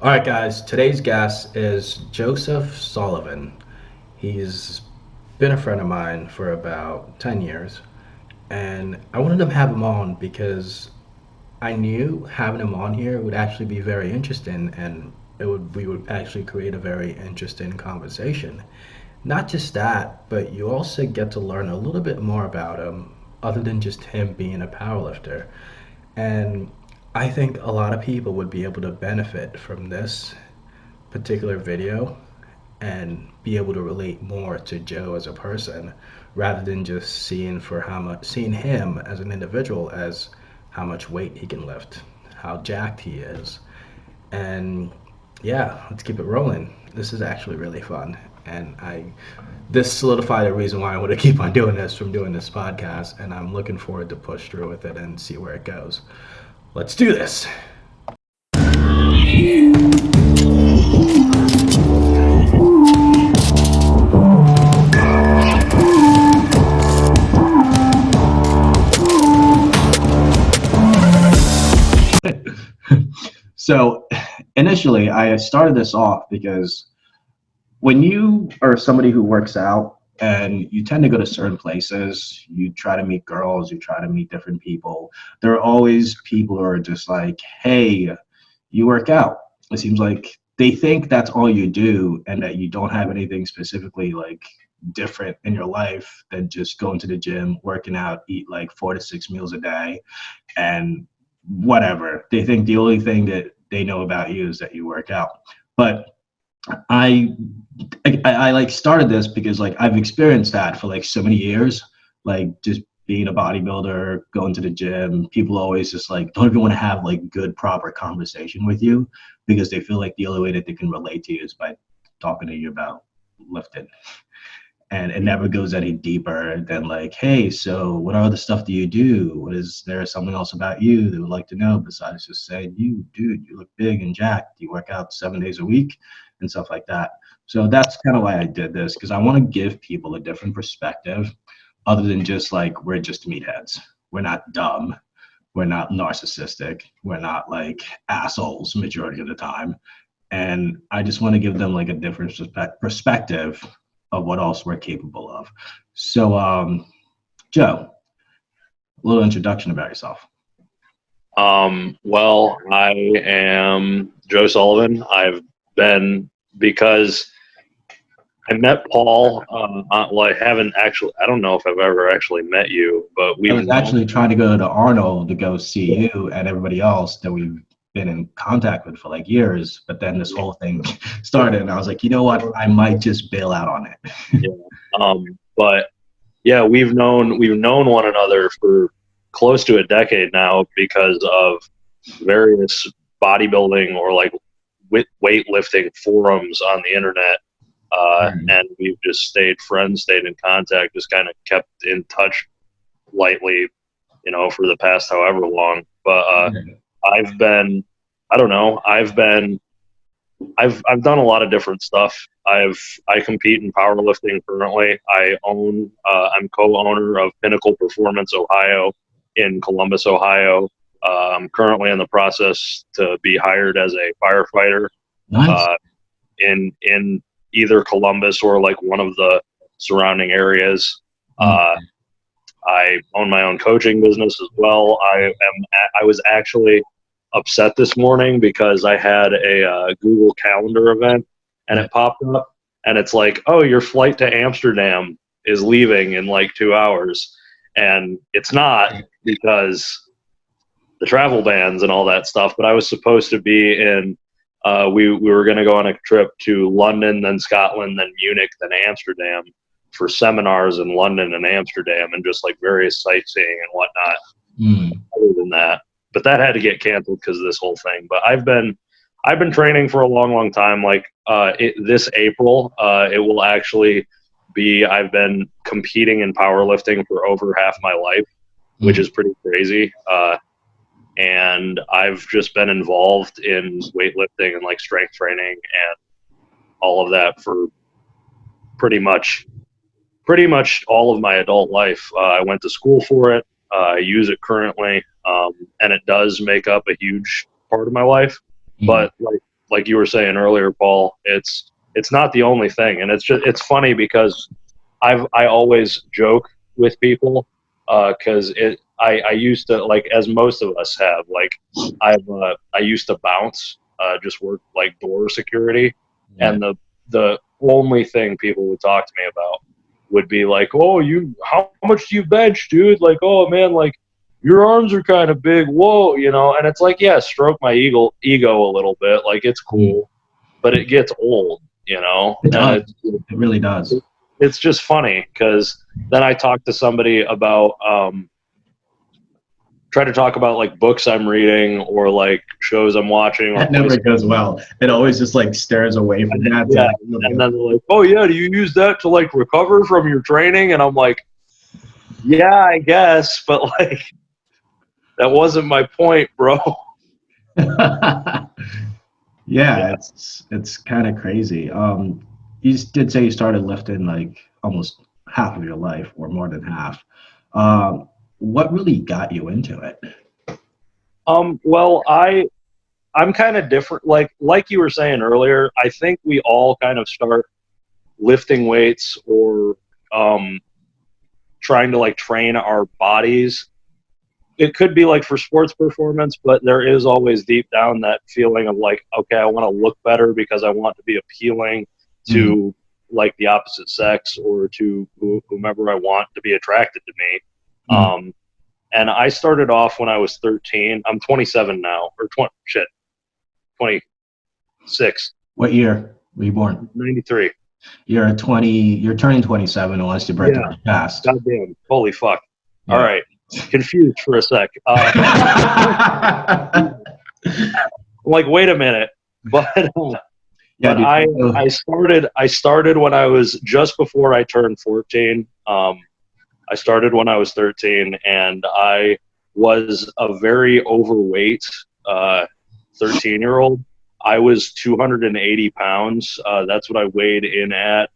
All right, guys. Today's guest is Joseph Sullivan. He's been a friend of mine for about 10 years, and I wanted to have him on because I knew having him on here would actually be very interesting, and we would actually create a very interesting conversation. Not just that, but you also get to learn a little bit more about him, other than just him being a powerlifter. And I think a lot of people would be able to benefit from this particular video and be able to relate more to Joe as a person rather than just seeing him as an individual as how much weight he can lift, how jacked he is. And yeah, let's keep it rolling. This is actually really fun. And I this solidified the reason why I want to keep on doing this from doing this podcast, and I'm looking forward to push through with it and see where it goes. Let's do this. So initially, I started this off because when you are somebody who works out and you tend to go to certain places, you try to meet girls, you try to meet different people, there are always people who are just like, hey, you work out. It seems like they think that's all you do and that you don't have anything specifically like different in your life than just going to the gym, working out, eat like 4 to 6 meals a day, and whatever. They think the only thing that they know about you is that you work out. But I, I like started this because like I've experienced that for like so many years, like just being a bodybuilder, going to the gym. People always just like don't even want to have like good proper conversation with you because they feel like the only way that they can relate to you is by talking to you about lifting. And it never goes any deeper than like, hey, so what other stuff do you do? What is there something else about you they would like to know besides just saying, you, dude, you look big and jacked. You work out 7 days a week and stuff like that. So that's kind of why I did this, because I want to give people a different perspective other than just like, we're just meatheads. We're not dumb. We're not narcissistic. We're not like assholes majority of the time. And I just want to give them like a different perspective of what else we're capable of. So, Joe, a little introduction about yourself. Well, I am Joe Sullivan. I've been because I met Paul. Well, I haven't actually. I don't know if I've ever actually met you, but I we've was actually trying to go to Arnold to go see you and everybody else that we've been in contact with for like years, but then this whole thing started, and I was like, you know what? I might just bail out on it. yeah. But yeah, we've known one another for close to a decade now because of various bodybuilding or like weightlifting forums on the internet. And we've just stayed friends, stayed in contact, just kind of kept in touch lightly, for the past however long. But I've been, I don't know, I've done a lot of different stuff. I compete in powerlifting currently. I'm co-owner of Pinnacle Performance Ohio in Columbus, Ohio. I'm currently in the process to be hired as a firefighter Nice. in either Columbus or like one of the surrounding areas. I own my own coaching business as well. I was actually upset this morning because I had a Google Calendar event and it popped up and it's like, oh, your flight to Amsterdam is leaving in like 2 hours. And it's not because the travel bans and all that stuff, but I was supposed to be in, we were going to go on a trip to London, then Scotland, then Munich, then Amsterdam for seminars in London and Amsterdam and just like various sightseeing and whatnot. Other than that, but that had to get canceled because of this whole thing. But I've been training for a long time. Like this April, it will actually be. I've been competing in powerlifting for over half my life, which is pretty crazy. And I've just been involved in weightlifting and like strength training and all of that for pretty much all of my adult life. I went to school for it. I use it currently, and it does make up a huge part of my life. But like you were saying earlier, Paul, it's not the only thing, and it's funny because I always joke with people because I used to, like, as most of us have, like I used to bounce, just work like door security, Yeah. and the only thing people would talk to me about would be like, oh, how much do you bench, dude? Like, oh man, like your arms are kind of big, whoa, and it's like, yeah, stroke my ego a little bit, like it's cool, but it gets old, It and does. It really does. it's just funny because then I talk to somebody about try to talk about like books I'm reading or like shows I'm watching or That never goes well. It always just like stares away from that. yeah, and then they're like, oh yeah, do you use that to like recover from your training? And I'm like, yeah, I guess, but like that wasn't my point, bro. Yeah, it's kind of crazy. You did say you started lifting like almost half of your life, or more than half. What really got you into it? Well, I'm kind of different. Like you were saying earlier, I think we all kind of start lifting weights or trying to like train our bodies. It could be like for sports performance, but there is always deep down that feeling of like, okay, I want to look better because I want to be appealing to like the opposite sex or to whomever I want to be attracted to me. And I started off when I was 13. I'm 27 now, or 26. What year were you born? 93. You're 20. You're turning 27 unless your birthday Yeah. passed. Goddamn. Holy fuck. Yeah. All right. Confused for a sec. Like, wait a minute. But Yeah, but I started when I was just before I turned 14. I started when I was 13, and I was a very overweight 13-year-old. I was 280 pounds. That's what I weighed in at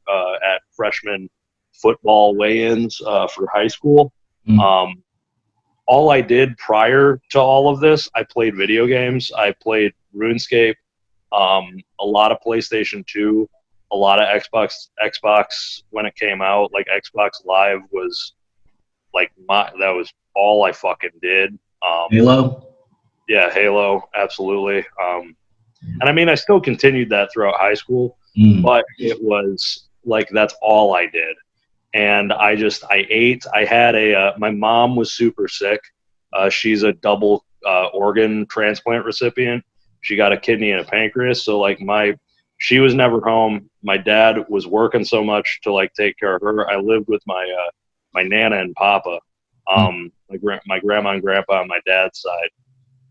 freshman football weigh-ins for high school. All I did prior to all of this, I played video games. I played RuneScape, a lot of PlayStation 2, a lot of Xbox when it came out. Like Xbox Live was like that was all I fucking did. Halo? Yeah, Halo, absolutely. And I mean, I still continued that throughout high school, but it was like that's all I did. And I ate. I had my mom was super sick. She's a double organ transplant recipient. She got a kidney and a pancreas. So like she was never home. My dad was working so much to like take care of her. I lived with my Nana and Papa, my grandma and grandpa on my dad's side.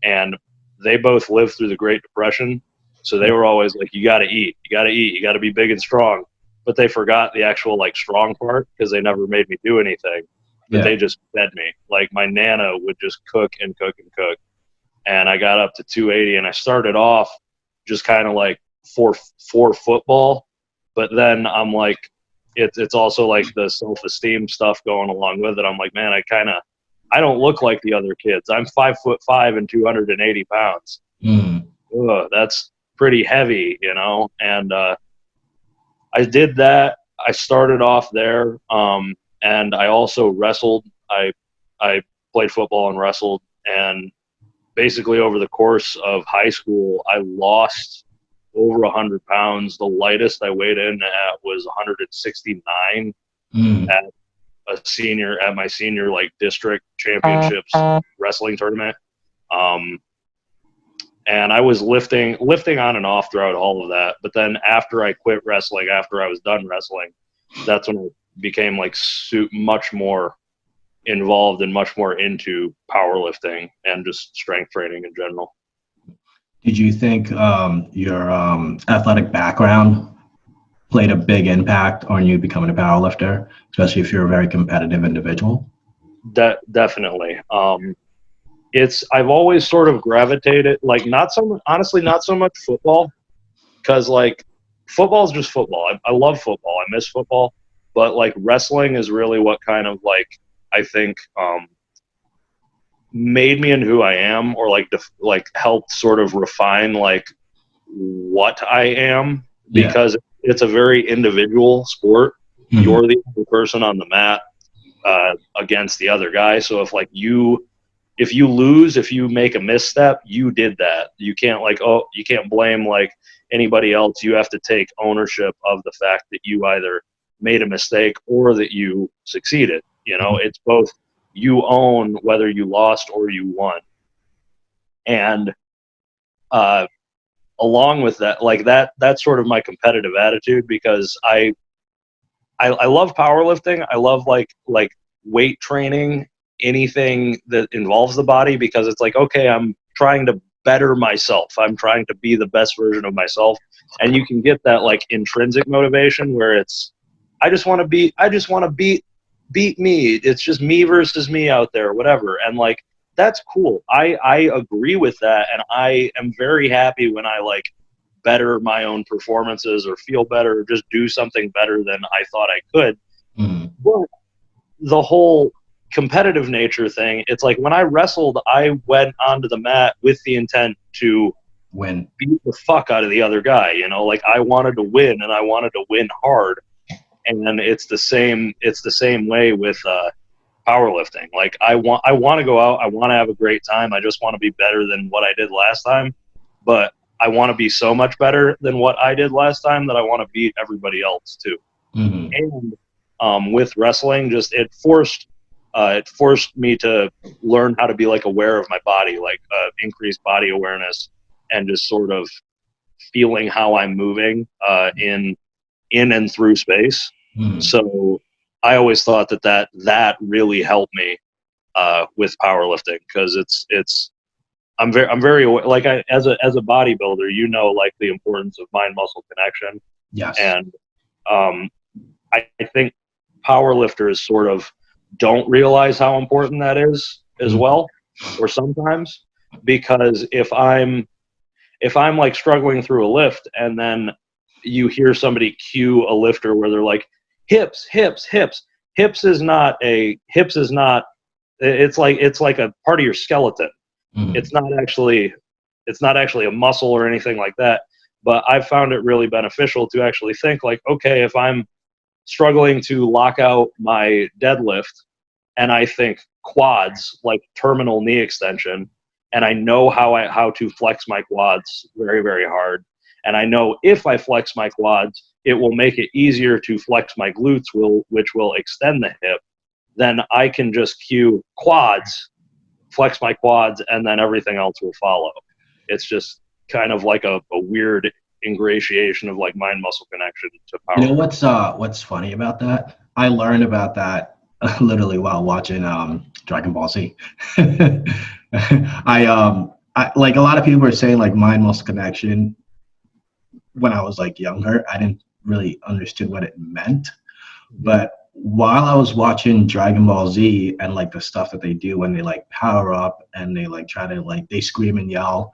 And they both lived through the Great Depression. So they were always like, you got to eat, you got to eat, you got to be big and strong. But they forgot the actual like strong part because they never made me do anything. But they just fed me. Like my Nana would just cook and cook and cook. And I got up to 280, and I started off just kind of like for football. But then I'm like, it's also like the self-esteem stuff going along with it. I'm like, man, I don't look like the other kids. I'm 5'5" and 280 pounds. Ugh, that's pretty heavy, and I did that. I started off there, and I also wrestled. I played football and wrestled, and basically over the course of high school, I lost over 100 pounds. The lightest I weighed in at was 169 at my senior like district championships wrestling tournament. And I was lifting on and off throughout all of that. But then after I quit wrestling, after I was done wrestling, that's when I became like much more involved and much more into powerlifting and just strength training in general. Did you think your athletic background played a big impact on you becoming a powerlifter, especially if you're a very competitive individual? Definitely. I've always sort of gravitated, like not so much football, because like football is just football. I love football. I miss football, but like wrestling is really what kind of like I think made me into who I am, or like helped sort of refine like what I am, Yeah. because it's a very individual sport. Mhm. You're the only person on the mat against the other guy. So if you lose, if you make a misstep, you did that. You can't you can't blame like anybody else. You have to take ownership of the fact that you either made a mistake or that you succeeded. You know, it's both. You own whether you lost or you won. And along with that, like that's sort of my competitive attitude, because I love powerlifting. I love like weight training, anything that involves the body, because it's like, okay, I'm trying to better myself. I'm trying to be the best version of myself. And you can get that like intrinsic motivation where it's I just want to beat me. It's just me versus me out there, whatever. And like that's cool. I agree with that, and I am very happy when I like better my own performances or feel better or just do something better than I thought I could. Mm-hmm. But the whole competitive nature thing, it's like when I wrestled, I went onto the mat with the intent to Win. beat the fuck out of the other guy. You know, like I wanted to win, and I wanted to win hard. And then it's the same way with powerlifting. Like I want to go out, I want to have a great time. I just want to be better than what I did last time. But I want to be so much better than what I did last time that I want to beat everybody else too. Mm-hmm. And with wrestling, just it forced me to learn how to be like aware of my body, like increased body awareness, and just sort of feeling how I'm moving in and through space. Mm-hmm. So I always thought that really helped me with powerlifting, because it's I'm very aware, like as a bodybuilder, you know, like the importance of mind muscle connection. Yes. And I think powerlifters sort of don't realize how important that is as well, or sometimes, because if I'm like struggling through a lift, and then you hear somebody cue a lifter where they're like hips, it's like a part of your skeleton. Mm-hmm. It's not actually a muscle or anything like that. But I've found it really beneficial to actually think like, okay, if I'm struggling to lock out my deadlift, and I think quads, like terminal knee extension, and I know how to flex my quads very, very hard. And I know if I flex my quads, it will make it easier to flex my glutes, which will extend the hip. Then I can just cue quads, flex my quads, and then everything else will follow. It's just kind of like a weird ingratiation of like mind muscle connection to power. You know what's funny about that? I learned about that literally while watching Dragon Ball Z. I like a lot of people are saying like mind muscle connection. When I was like younger, I didn't really understand what it meant. But while I was watching Dragon Ball Z and like the stuff that they do when they like power up and they like try to like they scream and yell,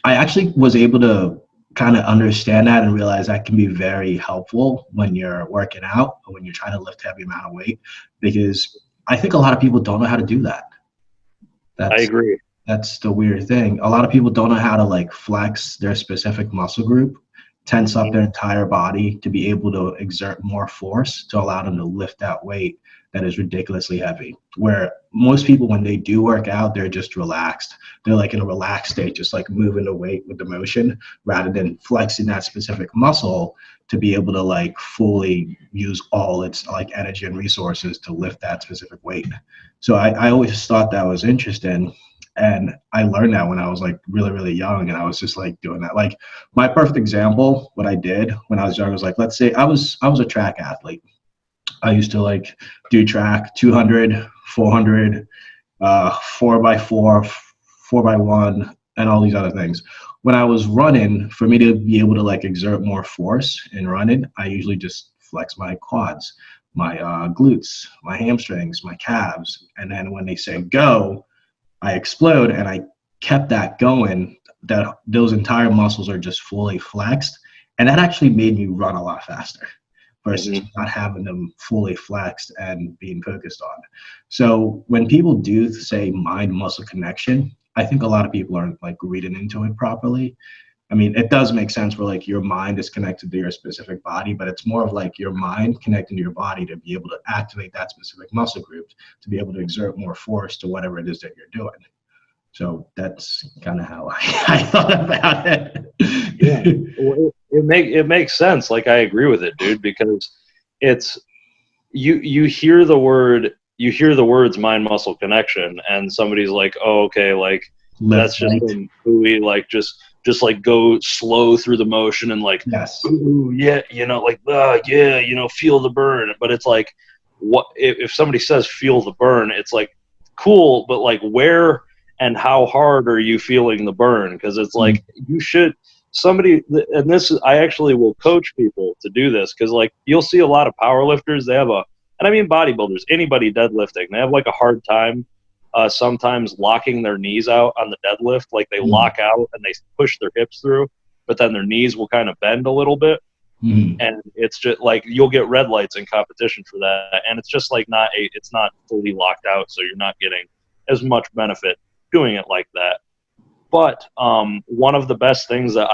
I actually was able to kind of understand that and realize that can be very helpful when you're working out or when you're trying to lift heavy amount of weight, because I think a lot of people don't know how to do that. I agree. That's the weird thing. A lot of people don't know how to like flex their specific muscle group, tense up their entire body to be able to exert more force to allow them to lift that weight that is ridiculously heavy. Where most people, when they do work out, they're just relaxed. They're like in a relaxed state, just like moving the weight with the motion rather than flexing that specific muscle to be able to like fully use all its like energy and resources to lift that specific weight. So I always thought that was interesting. And I learned that when I was like really, really young, and I was just like doing that. Like my perfect example, what I did when I was young was like, let's say I was a track athlete. I used to like do track 200, 400, 4x4, 4x1, and all these other things. When I was running, for me to be able to like exert more force in running, I usually just flex my quads, my glutes, my hamstrings, my calves. And then when they say go, I explode, and I kept that going, that those entire muscles are just fully flexed. And that actually made me run a lot faster versus not having them fully flexed and being focused on. So when people do say mind muscle connection, I think a lot of people aren't like reading into it properly. I mean, it does make sense where like your mind is connected to your specific body, but it's more of like your mind connecting to your body to be able to activate that specific muscle group to be able to exert more force to whatever it is that you're doing. So that's kind of how I thought about it. Yeah, well, it makes sense. Like, I agree with it, dude, because it's you hear the words mind muscle connection, and somebody's like, oh, okay, like that's just some hooey, like just like go slow through the motion and like, yes, ooh, yeah, like, yeah, feel the burn. But it's like, what if somebody says feel the burn? It's like, cool, but like, where and how hard are you feeling the burn? Because it's like, you should, and this is, I actually will coach people to do this, because like you'll see a lot of power lifters, they have and I mean bodybuilders, anybody deadlifting, they have like a hard time sometimes locking their knees out on the deadlift. Like they lock out and they push their hips through, but then their knees will kind of bend a little bit. And it's just like, you'll get red lights in competition for that. And it's just like it's not fully locked out. So you're not getting as much benefit doing it like that. But one of the best things that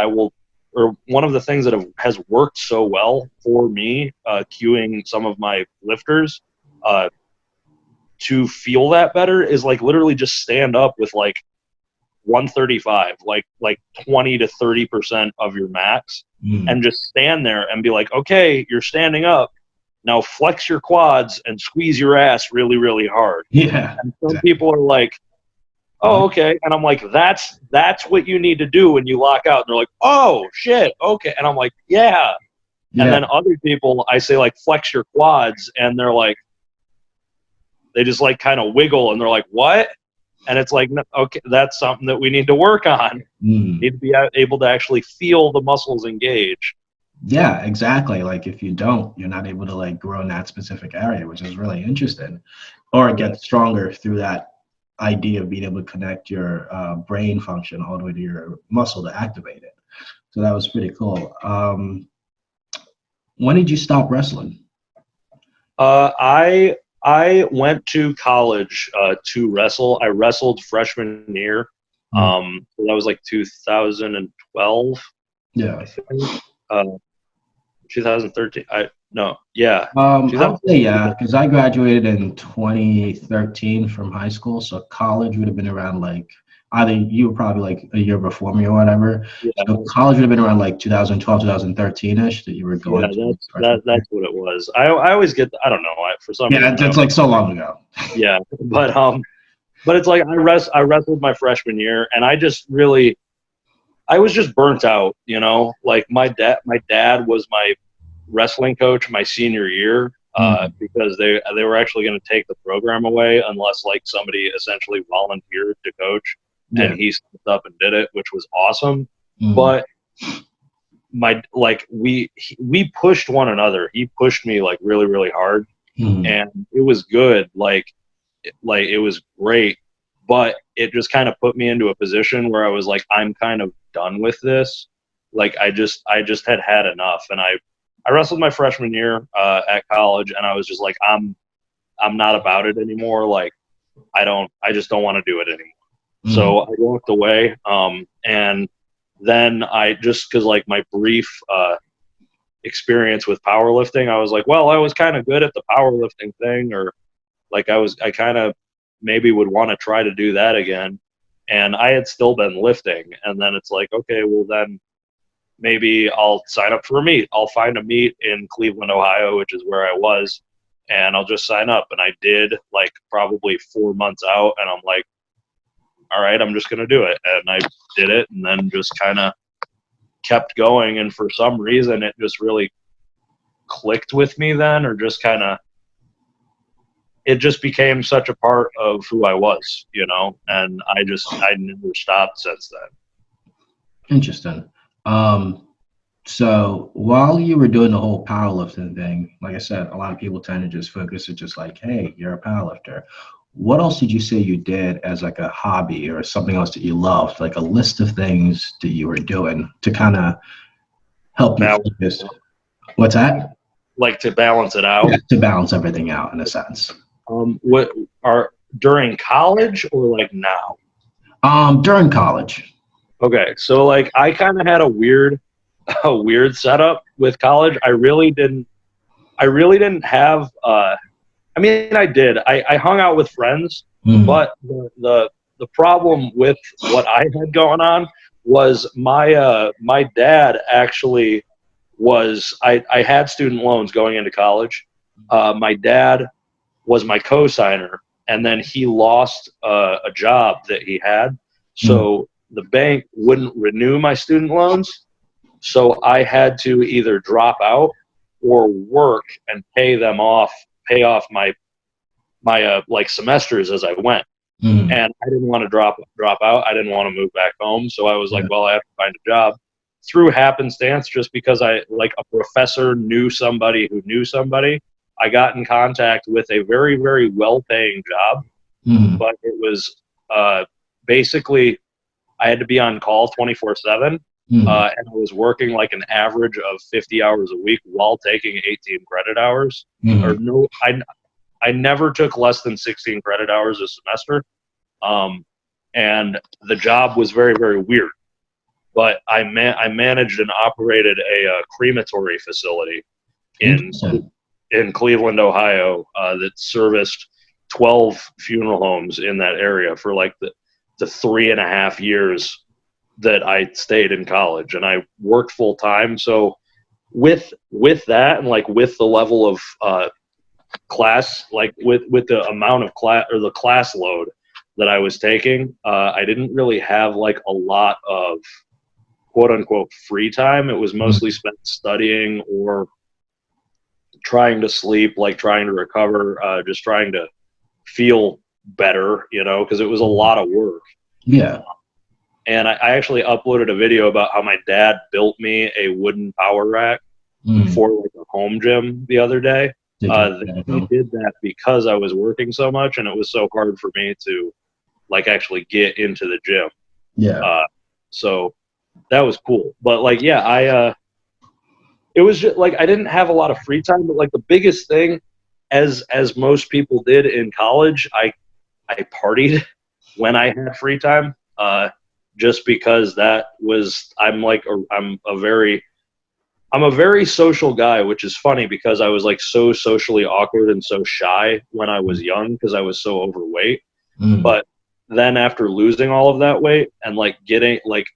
one of the things that has worked so well for me, cueing some of my lifters to feel that better, is like literally just stand up with like 135, like 20 to 30% of your max, and just stand there and be like, okay, you're standing up. Now flex your quads and squeeze your ass really, really hard. Yeah. And some people are like, oh, okay. And I'm like, that's what you need to do when you lock out. And they're like, oh, shit, okay. And I'm like, yeah. And then other people, I say, like, flex your quads, and they're like, they just, like, kind of wiggle, and they're like, what? And it's like, okay, that's something that we need to work on. Need to be able to actually feel the muscles engage. Yeah, exactly. Like, if you don't, you're not able to, like, grow in that specific area, which is really interesting. Or get stronger through that idea of being able to connect your brain function all the way to your muscle to activate it. So that was pretty cool. When did you stop wrestling? I went to college to wrestle. I wrestled freshman year. So that was like 2012. Yeah. I think. 2013. Yeah. I would say yeah, because I graduated in 2013 from high school, so college would have been around like, either you were probably like a year before me or whatever. Yeah. So college would have been around like 2012, 2013-ish that you were going. Yeah, that's what it was. I always get, I don't know, for some reason. Yeah, that's like so long ago. Yeah, but it's like I wrestled my freshman year, and I was just burnt out, like my dad was my wrestling coach my senior year, because they were actually going to take the program away unless like somebody essentially volunteered to coach, and he stepped up and did it, which was awesome. But we pushed one another. He pushed me like really, really hard, and it was good. Like it was great. But it just kind of put me into a position where I was like, I'm kind of done with this. Like I just had enough. And I wrestled my freshman year at college, and I was just like, I'm not about it anymore. Like I just don't want to do it anymore. So I walked away. And then cause like my brief experience with powerlifting, I was like, well, I was kind of good at the powerlifting thing, or like I kind of maybe would want to try to do that again. And I had still been lifting. And then it's like, okay, well then maybe I'll sign up for a meet. I'll find a meet in Cleveland, Ohio, which is where I was, and I'll just sign up. And I did like probably 4 months out, and I'm like, all right, I'm just going to do it. And I did it, and then just kind of kept going. And for some reason, it just really clicked with me then, or just kind of, it just became such a part of who I was, and I never stopped since then. Interesting. So while you were doing the whole powerlifting thing, like I said, a lot of people tend to just focus at just like, hey, you're a powerlifter. What else did you say you did as like a hobby or something else that you loved, like a list of things that you were doing to kind of help you focus? What's that? Like to balance it out? Yeah, to balance everything out in a sense. What are during college or like now? During college. Okay, so like I kind of had a weird a weird setup with college. I really didn't have I mean I did. I hung out with friends, Mm, but the problem with what I had going on was my dad actually was I had student loans going into college. My dad was my co-signer, and then he lost a job that he had, mm, so the bank wouldn't renew my student loans. So I had to either drop out or work and pay off my like semesters as I went. mm, And I didn't want to drop out. I didn't want to move back home. So I was like, yeah. well, I have to find a job through happenstance, just because I like a professor knew somebody who knew somebody. I got in contact with a very, very well paying job, Mm, but it was basically I had to be on call 24/7. mm, And I was working like an average of 50 hours a week while taking 18 credit hours. Or mm, no, I never took less than 16 credit hours a semester. Um, and the job was very, very weird. But I managed and operated a crematory facility in interesting. in Cleveland, Ohio, that serviced 12 funeral homes in that area for like the 3.5 years that I stayed in college, and I worked full time. So with that, and like with the level of class, like with the amount of class or the class load that I was taking, I didn't really have like a lot of quote unquote free time. It was Mm, mostly spent studying or trying to sleep, like trying to recover, just trying to feel better, because it was a lot of work. yeah. And I actually uploaded a video about how my dad built me a wooden power rack Mm, for like a home gym the other day. take it. He did that because I was working so much, and it was so hard for me to like actually get into the gym. Yeah. So that was cool. But like, yeah, it was just like I didn't have a lot of free time. But like the biggest thing, as most people did in college, I partied when I had free time. Just because that was I'm a very social guy, which is funny because I was like so socially awkward and so shy when I was young because I was so overweight. Mm, But then after losing all of that weight and like getting like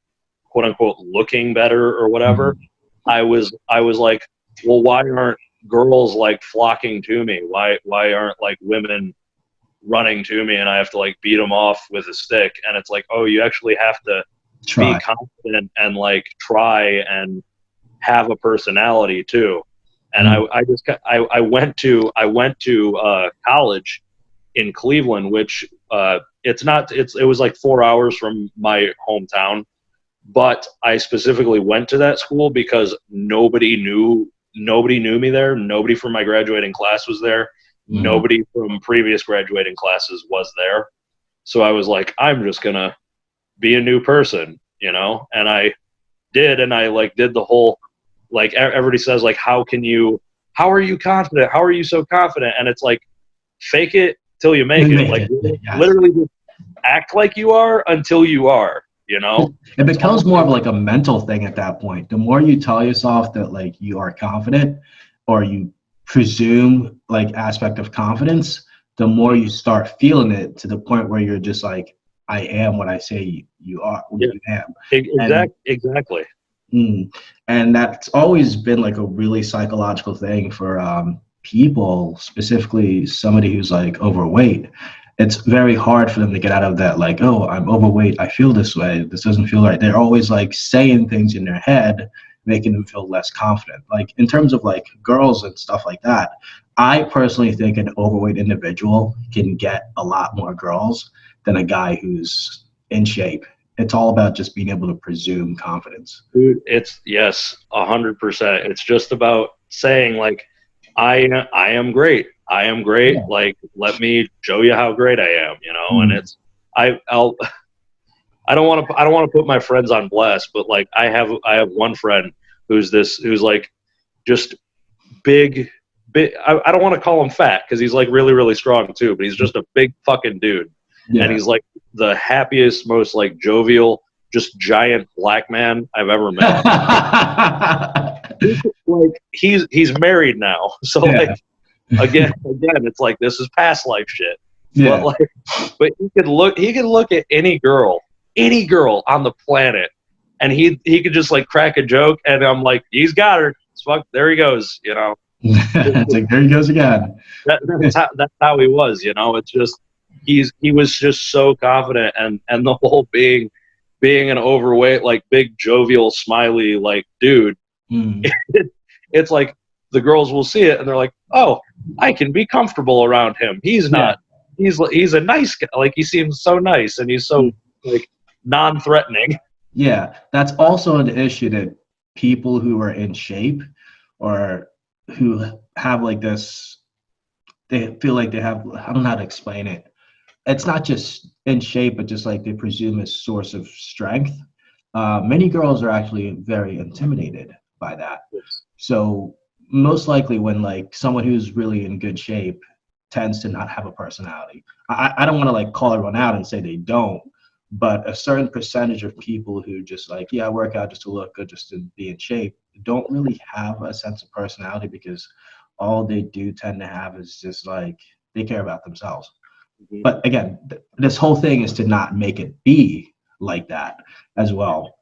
quote unquote looking better or whatever, mm, I was like, well, why aren't girls like flocking to me? Why aren't like women running to me and I have to like beat them off with a stick? And it's like, oh, you actually have to be try. confident and like try and have a personality too. And Mm, I went to college in Cleveland, which it was like 4 hours from my hometown, but I specifically went to that school because nobody knew me there. Nobody from my graduating class was there. mm, Nobody from previous graduating classes was there. So I was like, I'm just gonna be a new person, and I did, and I like did the whole like everybody says like how are you confident? How are you so confident? And it's like fake it till you we make it. made Like it. Yes. literally just act like you are until you are, It It's becomes almost more like of like a mental thing at that point. The more you tell yourself that like you are confident or you presume like aspect of confidence, the more you start feeling it to the point where you're just like, I am what I say you are, yeah, you am. And exactly. mm, and that's always been like a really psychological thing for people, specifically somebody who's like overweight. It's very hard for them to get out of that, like, oh, I'm overweight, I feel this way, this doesn't feel right. They're always like saying things in their head, making them feel less confident. Like in terms of like girls and stuff like that, I personally think an overweight individual can get a lot more girls than a guy who's in shape. It's all about just being able to presume confidence. Dude, it's yes, 100%. It's just about saying like, I am great. I am great. Yeah. Like, let me show you how great I am. And Mm, it's I'll I don't want to put my friends on blast, but like I have one friend who's like just big. I don't want to call him fat because he's like really really strong too, but he's just a big fucking dude, and yeah. he's like the happiest, most like jovial, just giant black man I've ever met. Like he's married now, so like again, it's like this is past life shit. Yeah. But he could look at any girl on the planet, and he could just like crack a joke, and I'm like, he's got her. Fuck, there he goes. You know, It's like, there he goes again. that's how he was. You know, it's just he was just so confident, and the whole being an overweight, like big jovial smiley like dude. It's like the girls will see it and they're like, oh, I can be comfortable around him. He's not. He's a nice guy. Like he seems so nice and he's so like non-threatening. Yeah, that's also an issue that people who are in shape or who have like this, they feel like they have, I don't know how to explain it. It's not just in shape, but just like they presume a source of strength. Many girls are actually very intimidated by that. So most likely when like someone who's really in good shape tends to not have a personality. I don't want to like call everyone out and say they don't, but a certain percentage of people who just like, yeah, I work out just to look good, just to be in shape, don't really have a sense of personality because all they do tend to have is just like they care about themselves. But again, this whole thing is to not make it be like that as well.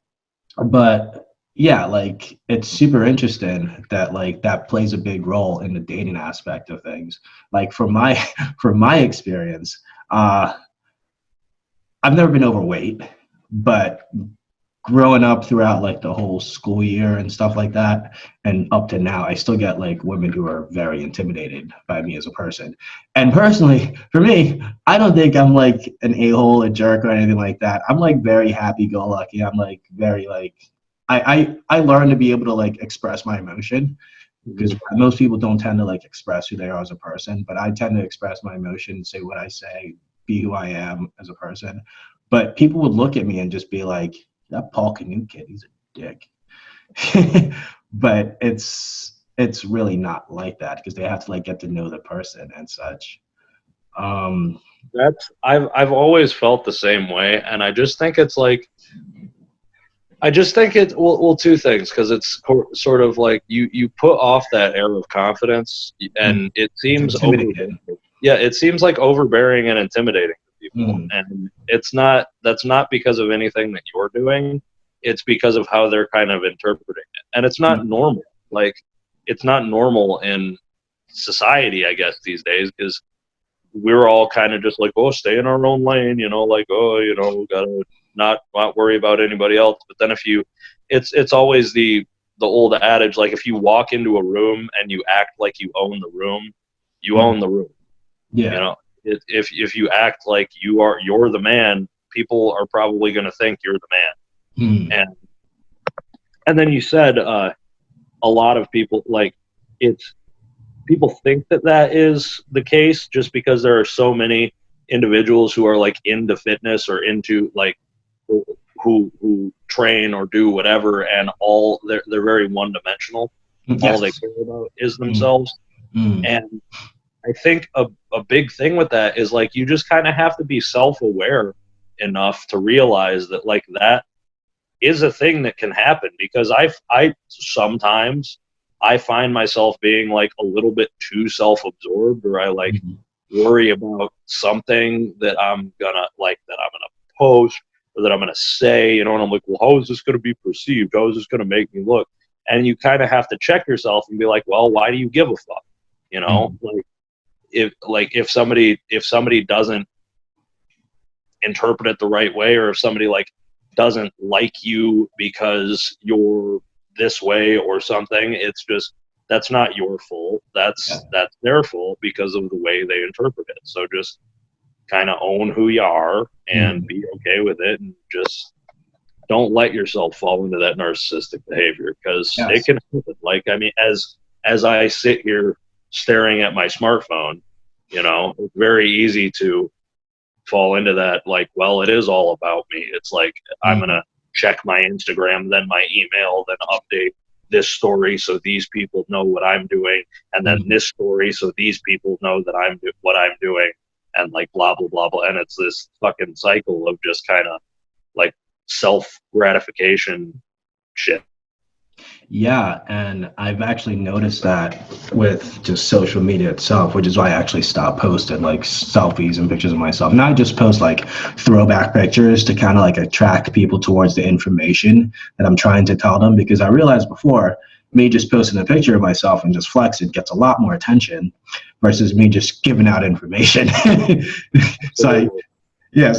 But yeah, like it's super interesting that like that plays a big role in the dating aspect of things. Like from my from my experience, I've never been overweight, but growing up throughout like the whole school year and stuff like that and up to now, I still get like women who are very intimidated by me as a person. And personally, for me, I don't think I'm like an a-hole, a jerk or anything like that. I'm like very happy-go-lucky. I'm like very like I learned to be able to like express my emotion because most people don't tend to like express who they are as a person, but I tend to express my emotion, say what I say, be who I am as a person. But people would look at me and just be like, that Paul Canute kid, he's a dick. But it's really not like that because they have to like get to know the person and such. That's I've always felt the same way, and I just think it's like well two things because it's sort of like you put off that air of confidence and it seems it seems like overbearing and intimidating to people, and that's not because of anything that you're doing, it's because of how they're kind of interpreting it, and it's not normal. Like it's not normal in society, I guess, these days because we're all kind of just like, oh, stay in our own lane, you know, like, oh, you know, we gotta not worry about anybody else. But then if you, it's always the old adage, like if you walk into a room and you act like you own the room, you own the room. Yeah. You know, if you act like you're the man, people are probably going to think you're the man. And then you said a lot of people like people think that is the case just because there are so many individuals who are like into fitness or into like who train or do whatever, and all they're very one-dimensional. All they care about is themselves. And I think a big thing with that is like you just kind of have to be self-aware enough to realize that like that is a thing that can happen, because I sometimes I find myself being like a little bit too self-absorbed, or I like worry about something that I'm gonna post or that I'm gonna say, you know, and I'm like, well, how is this gonna be perceived? How is this gonna make me look? And you kind of have to check yourself and be like, well, why do you give a fuck? You know, like if somebody doesn't interpret it the right way, or if somebody like doesn't like you because you're this way or something, it's just, that's not your fault. That's their fault because of the way they interpret it. So just kind of own who you are and be okay with it, and just don't let yourself fall into that narcissistic behavior, because it can happen. Like, I mean, as I sit here staring at my smartphone, you know, it's very easy to fall into that, like, well, it is all about me. It's like, I'm going to check my Instagram, then my email, then update this story so these people know what I'm doing, and then this story so these people know that what I'm doing, and like blah, blah, blah, blah. And it's this fucking cycle of just kind of like self gratification shit. Yeah, and I've actually noticed that with just social media itself, which is why I actually stopped posting like selfies and pictures of myself. Now I just post like throwback pictures to kind of like attract people towards the information that I'm trying to tell them, because I realized before, me just posting a picture of myself and just flexing gets a lot more attention versus me just giving out information. So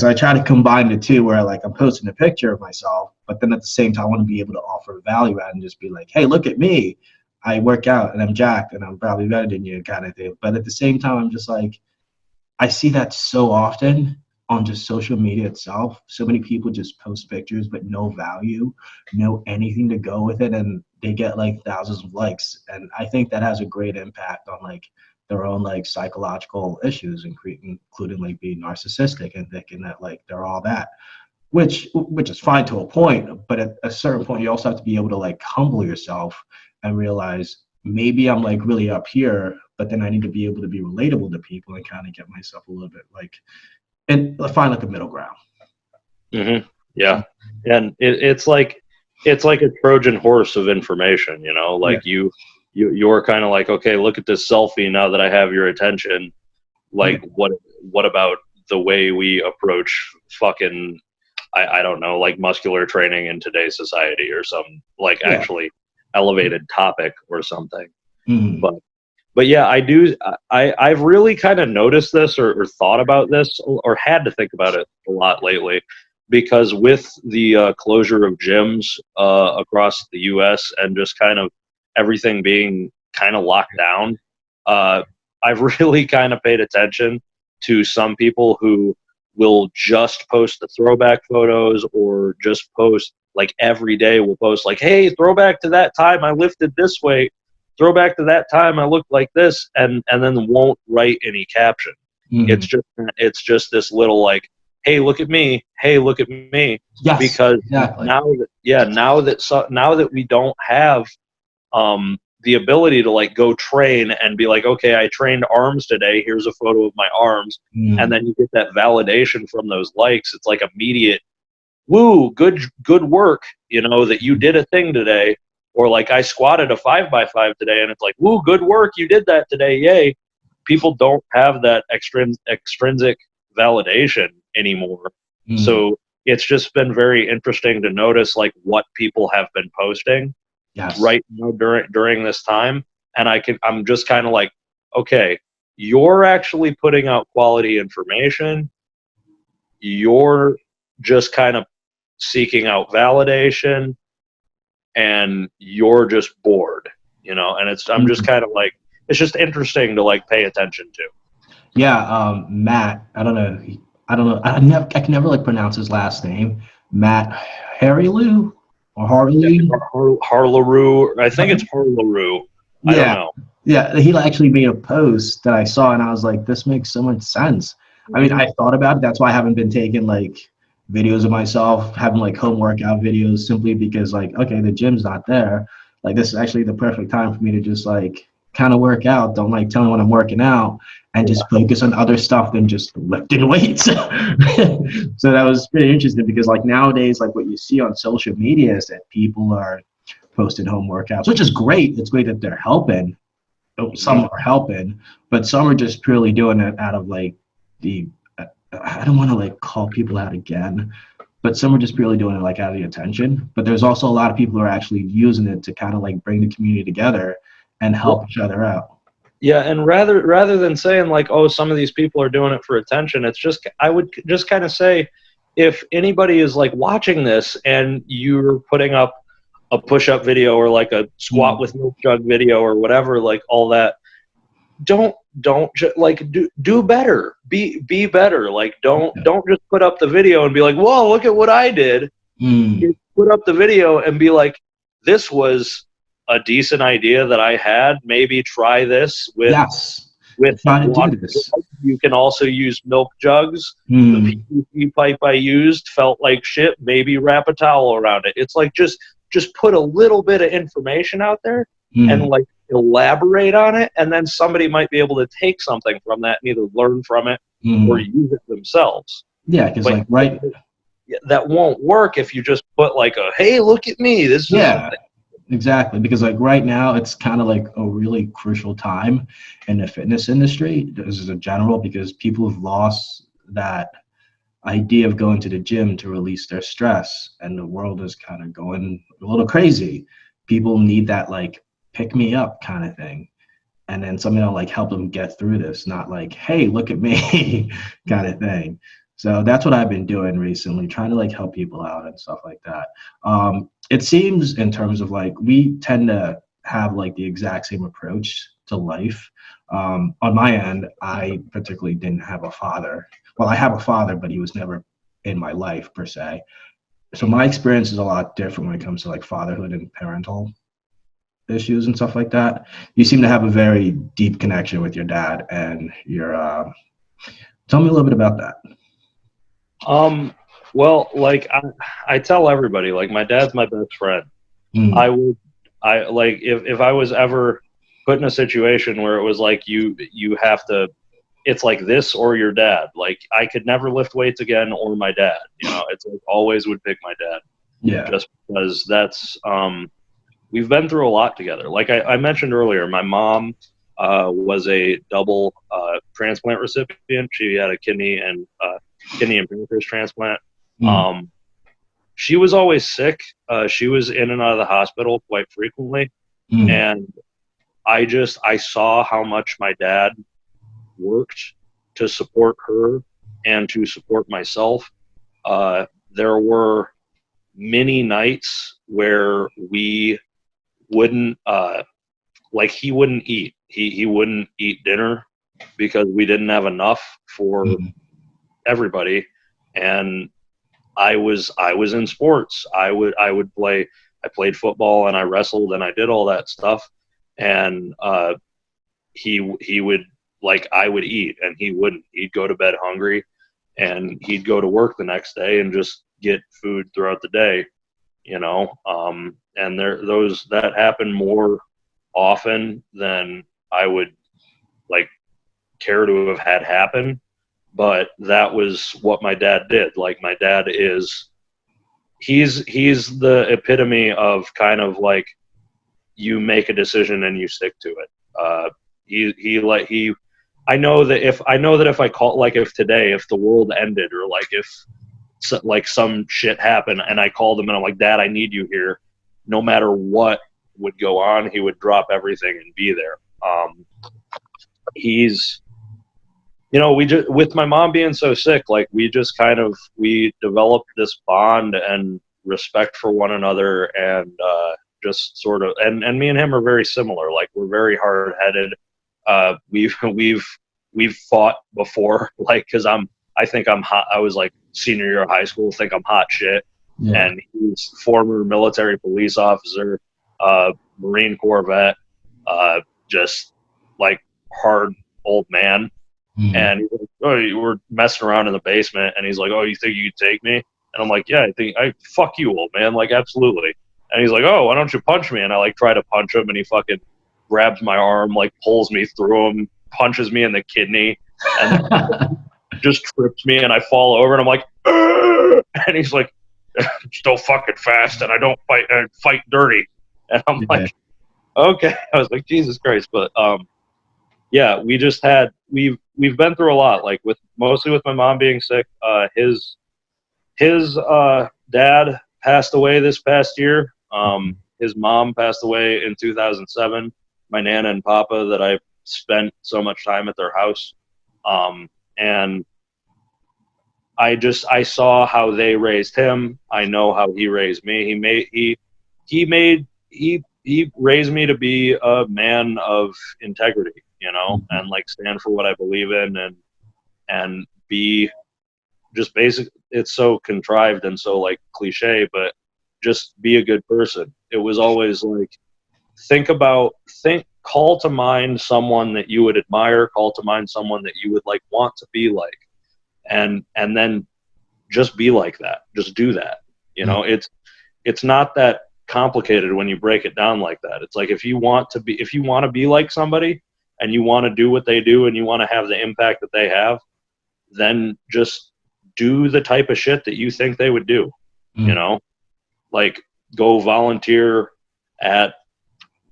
I try to combine the two, where like I'm posting a picture of myself, but then at the same time I want to be able to offer value add and just be like, hey, look at me. I work out and I'm jacked and I'm probably better than you, kind of thing. But at the same time, I'm just like, I see that so often on just social media itself. So many people just post pictures but no value, no anything to go with it, and they get like thousands of likes. And I think that has a great impact on like their own like psychological issues, including like being narcissistic and thinking that like they're all that, which is fine to a point. But at a certain point, you also have to be able to like humble yourself and realize maybe I'm like really up here, but then I need to be able to be relatable to people and kind of get myself a little bit like, and find like a middle ground. Mm-hmm. Yeah, and it's like a Trojan horse of information. You know, like you're kind of like, okay, look at this selfie. Now that I have your attention, like what about the way we approach fucking, I don't know, like muscular training in today's society or some like actually elevated topic or something. Mm-hmm. But yeah, I've really kind of noticed this or thought about this or had to think about it a lot lately, because with the closure of gyms across the US and just kind of everything being kind of locked down, I've really kind of paid attention to some people who will just post the throwback photos, or just post like every day will post like, hey, throwback to that time I lifted this weight, throwback to that time I looked like this, and then won't write any caption. Mm-hmm. It's just this little like, hey, look at me, hey, look at me. Yes, because exactly. now that we don't have the ability to like go train and be like, okay, I trained arms today, here's a photo of my arms, and then you get that validation from those likes. It's like immediate, woo, good work, you know, that you did a thing today. Or like, I squatted a 5x5 today, and it's like, woo, good work, you did that today, yay. People don't have that extrinsic validation anymore. So it's just been very interesting to notice like what people have been posting right now during this time. And I'm just kind of like, okay, you're actually putting out quality information. You're just kind of seeking out validation, and you're just bored, you know. And I'm just kind of like, it's just interesting to like pay attention to. Yeah, Matt. I don't know. I can never like pronounce his last name. Matt Harley or Harley. Harlaroo. I think it's Harlaroo. Yeah. I don't know. Yeah, he actually made a post that I saw, and I was like, this makes so much sense. I mean, I thought about it. That's why I haven't been taking like videos of myself, having like home workout videos, simply because like, okay, the gym's not there. Like, this is actually the perfect time for me to just like kind of work out. Don't like tell me when I'm working out, and just focus on other stuff than just lifting weights. So that was pretty interesting, because like nowadays, like what you see on social media is that people are posting home workouts, which is great. It's great that they're helping. Some are helping, but some are just purely doing it out of like I don't want to like call people out again, but some are just purely doing it like out of the attention. But there's also a lot of people who are actually using it to kind of like bring the community together and help each other out. Yeah, and rather than saying like, oh, some of these people are doing it for attention, it's just, I would just kind of say, if anybody is like watching this and you're putting up a push-up video or like a squat with milk jug video or whatever, like all that, don't like do better, be better. Like don't just put up the video and be like, whoa, look at what I did. You put up the video and be like, this was a decent idea that I had. Maybe try this with water. You can also use milk jugs. The PVC pipe I used felt like shit. Maybe wrap a towel around it. It's like just put a little bit of information out there and like elaborate on it, and then somebody might be able to take something from that and either learn from it or use it themselves. Yeah, because like that won't work if you just put like a, hey, look at me. This is Yeah, exactly. Because like right now, it's kind of like a really crucial time in the fitness industry, as a general, because people have lost that idea of going to the gym to release their stress, and the world is kind of going a little crazy. People need that like pick me up kind of thing, and then something that'll like help them get through this, not like, hey, look at me kind of thing. So that's what I've been doing recently, trying to like help people out and stuff like that. It seems in terms of like we tend to have like the exact same approach to life. On my end, I particularly didn't have a father. Well, I have a father, but he was never in my life per se. So my experience is a lot different when it comes to like fatherhood and parental issues and stuff like that. You seem to have a very deep connection with your dad, and your tell me a little bit about that. Well, like I tell everybody, like my dad's my best friend. Mm, I would, I like if I was ever put in a situation where it was like you have to, it's like this or your dad. Like I could never lift weights again or my dad. You know, it's like always would pick my dad yeah. just because that's we've been through a lot together. Like I mentioned earlier, my mom was a double transplant recipient. She had a kidney and pancreas transplant. Mm, Um, she was always sick. She was in and out of the hospital quite frequently, mm, and I saw how much my dad worked to support her and to support myself. There were many nights where we wouldn't like he wouldn't eat. He wouldn't eat dinner because we didn't have enough for mm, everybody. And I was in sports. I would play. I played football and I wrestled and I did all that stuff. And he would, like, I would eat and he wouldn't. He'd go to bed hungry, and he'd go to work the next day and just get food throughout the day. You know, and those that happen more often than I would like care to have had happen. But that was what my dad did. Like my dad is he's the epitome of kind of like you make a decision and you stick to it. He I know that if I call, like if today, if the world ended, or like if like some shit happened and I called him and I'm like, Dad, I need you here, no matter what would go on, he would drop everything and be there. He's, you know, we just, with my mom being so sick, like we just kind of, we developed this bond and respect for one another, and just sort of, and me and him are very similar. Like we're very hard headed. We've fought before, like, cause I think I'm hot. I was like senior year of high school, think I'm hot shit. yeah. And he's former military police officer, Marine Corps vet, just like hard old man. Mm, And he's like, oh, you were messing around in the basement. And he's like, oh, you think you could take me? And I'm like, yeah, fuck you, old man. Like, absolutely. And he's like, oh, why don't you punch me? And I like try to punch him, and he fucking grabs my arm, like pulls me through him, punches me in the kidney, and just trips me, and I fall over, and I'm like, "Argh!" And he's like, still fucking fast, and I fight dirty. And I'm yeah. like, okay. I was like, Jesus Christ. But yeah, we've been through a lot, like with mostly with my mom being sick. His dad passed away this past year. His mom passed away in 2007. My nana and papa, that I spent so much time at their house. And I saw how they raised him. I know how he raised me. He raised me to be a man of integrity, you know, and like stand for what I believe in, and be just basic. It's so contrived and so like cliche, but just be a good person. It was always like, call to mind someone that you would admire, call to mind someone that you would like want to be like, and then just be like that. Just do that. You know, it's not that complicated when you break it down like that. It's like if you want to be like somebody, and you want to do what they do, and you want to have the impact that they have, then just do the type of shit that you think they would do, Mm. you know, like go volunteer at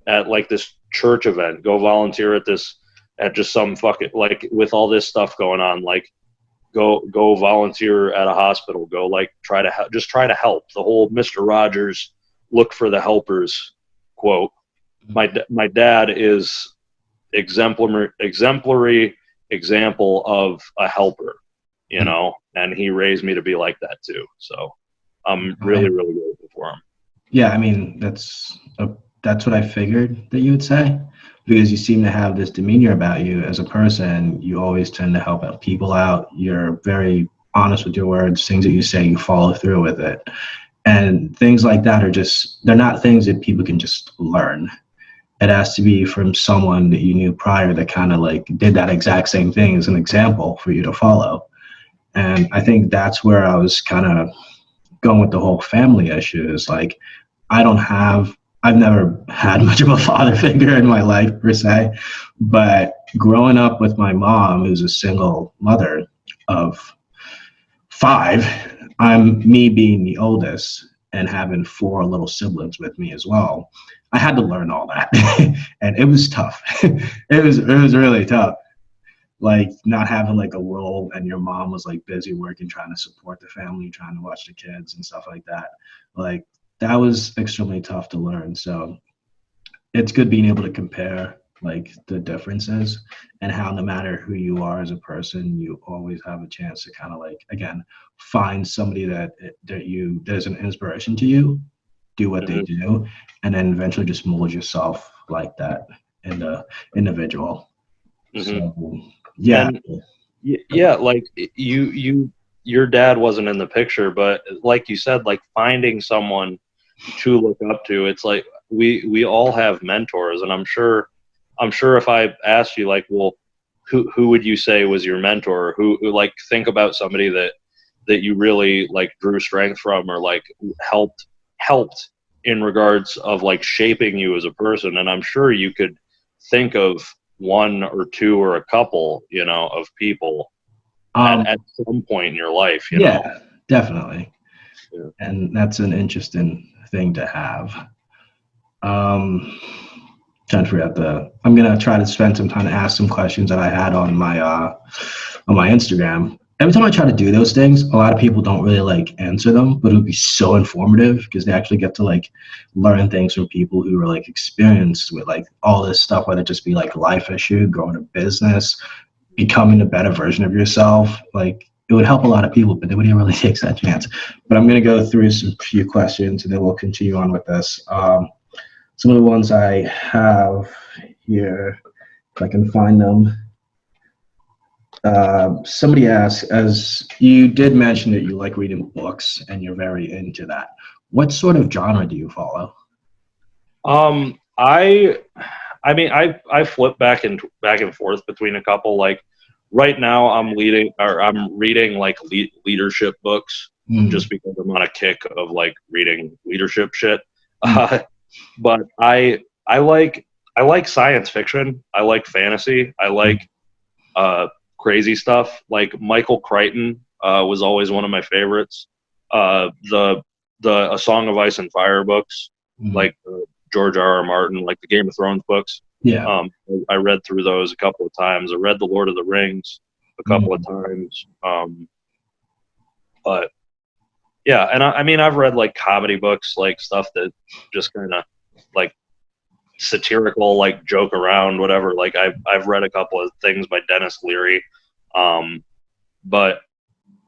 like this church event, go volunteer at just some fucking, like with all this stuff going on, like go volunteer at a hospital, go like try to help. The whole Mr. Rogers look for the helpers quote. My dad is exemplary example of a helper, you know, and he raised me to be like that too. So I'm really grateful for him. Yeah, I mean, that's what I figured that you would say, because you seem to have this demeanor about you as a person. You always tend to help out people out. You're very honest with your words. Things that you say, you follow through with it. And things like that they're not things that people can just learn. It has to be from someone that you knew prior that kind of like did that exact same thing as an example for you to follow. And I think that's where I was kind of going with the whole family issue. Is like, I've never had much of a father figure in my life per se, but growing up with my mom, who's a single mother of 5, me being the oldest and having 4 little siblings with me as well. I had to learn all that, and it was tough. It was really tough. Like not having like a role, and your mom was like busy working, trying to support the family, trying to watch the kids and stuff like that. Like that was extremely tough to learn. So it's good being able to compare like the differences, and how no matter who you are as a person, you always have a chance to kind of like, again, find somebody that is an inspiration to you, do what they do, and then eventually just mold yourself like that in the individual. So yeah. And yeah, like your dad wasn't in the picture, but like you said, like finding someone to look up to, it's like we all have mentors, and I'm sure if I asked you like, well, who would you say was your mentor? Who like, think about somebody that you really like drew strength from, or like helped in regards of like shaping you as a person. And I'm sure you could think of 1 or 2 or a couple, you know, of people at some point in your life, you know? Definitely. Yeah. And that's an interesting thing to have. Trying to figure out I'm gonna try to spend some time to ask some questions that I had on my Instagram. Every time I try to do those things, a lot of people don't really like answer them, but it would be so informative because they actually get to like learn things from people who are like experienced with like all this stuff, whether it just be like life issue, growing a business, becoming a better version of yourself. Like it would help a lot of people, but nobody really takes that chance. But I'm gonna go through some few questions and then we'll continue on with this. Some of the ones I have here, if I can find them. Somebody asked, as you did mention that you like reading books and you're very into that, what sort of genre do you follow? I mean, I flip back and forth between a couple. Like right now, I'm reading like leadership books, just because I'm on a kick of like reading leadership shit. But I like science fiction. I like fantasy. I like crazy stuff. Like Michael Crichton was always one of my favorites. The A Song of Ice and Fire books, like George R.R. Martin, like the Game of Thrones books. Yeah. I read through those a couple of times. I read The Lord of the Rings a couple of times. But yeah, and I mean, I've read like comedy books, like stuff that just kind of like satirical, like joke around, whatever. Like I've read a couple of things by Dennis Leary, but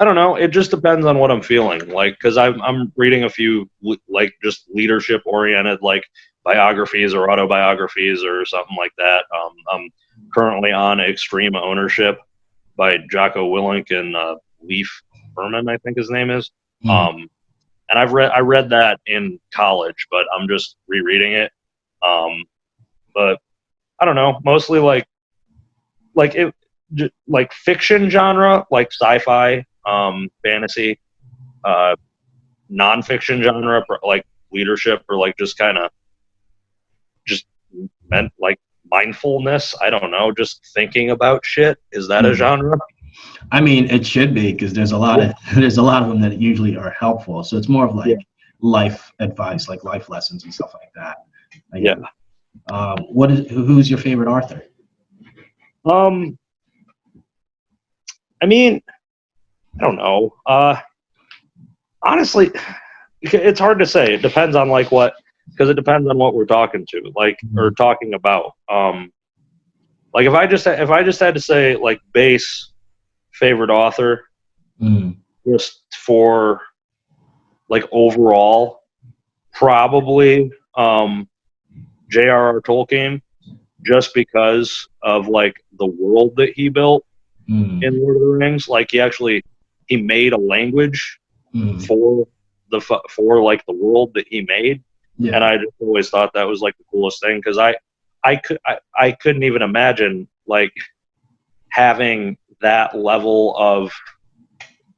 I don't know. It just depends on what I'm feeling. Like, because I'm reading a few like just leadership oriented like biographies or autobiographies or something like that. I'm currently on Extreme Ownership by Jocko Willink and Leif Berman, I think his name is. And I read that in college, but I'm just rereading it. But I don't know, mostly like fiction genre, like sci-fi, fantasy, nonfiction genre, like leadership, or like just kind of just meant like mindfulness. I don't know, just thinking about shit. Is that a genre? I mean, it should be because there's a lot of there's a lot of them that usually are helpful. So it's more of Yeah. like life advice, like life lessons and stuff like that. I Yeah. get it. Who's your favorite author? Um, I mean, I don't know. Honestly, it's hard to say. It depends on like what, because it depends on what we're talking to, like, or talking about. Like if I just had to say like base favorite author, Mm. just for like overall, probably J.R.R. Tolkien, just because of like the world that he built in Mm. Lord of the Rings. Like he made a language Mm. for for like the world that he made, and Yeah. I just always thought that was like the coolest thing because I couldn't even imagine like having that level of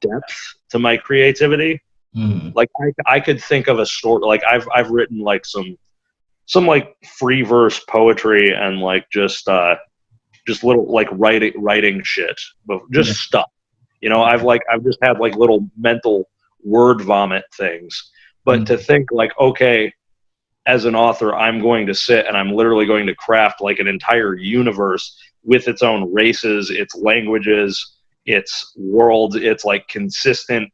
depth to my creativity. Mm. Like I could think of a story. Like I've written like some like free verse poetry and like just little like writing shit, but just Yeah. stuff. You know, I've just had like little mental word vomit things. But Mm. to think like, okay, as an author, I'm going to sit and I'm literally going to craft like an entire universe with its own races, its languages, its worlds, its like consistent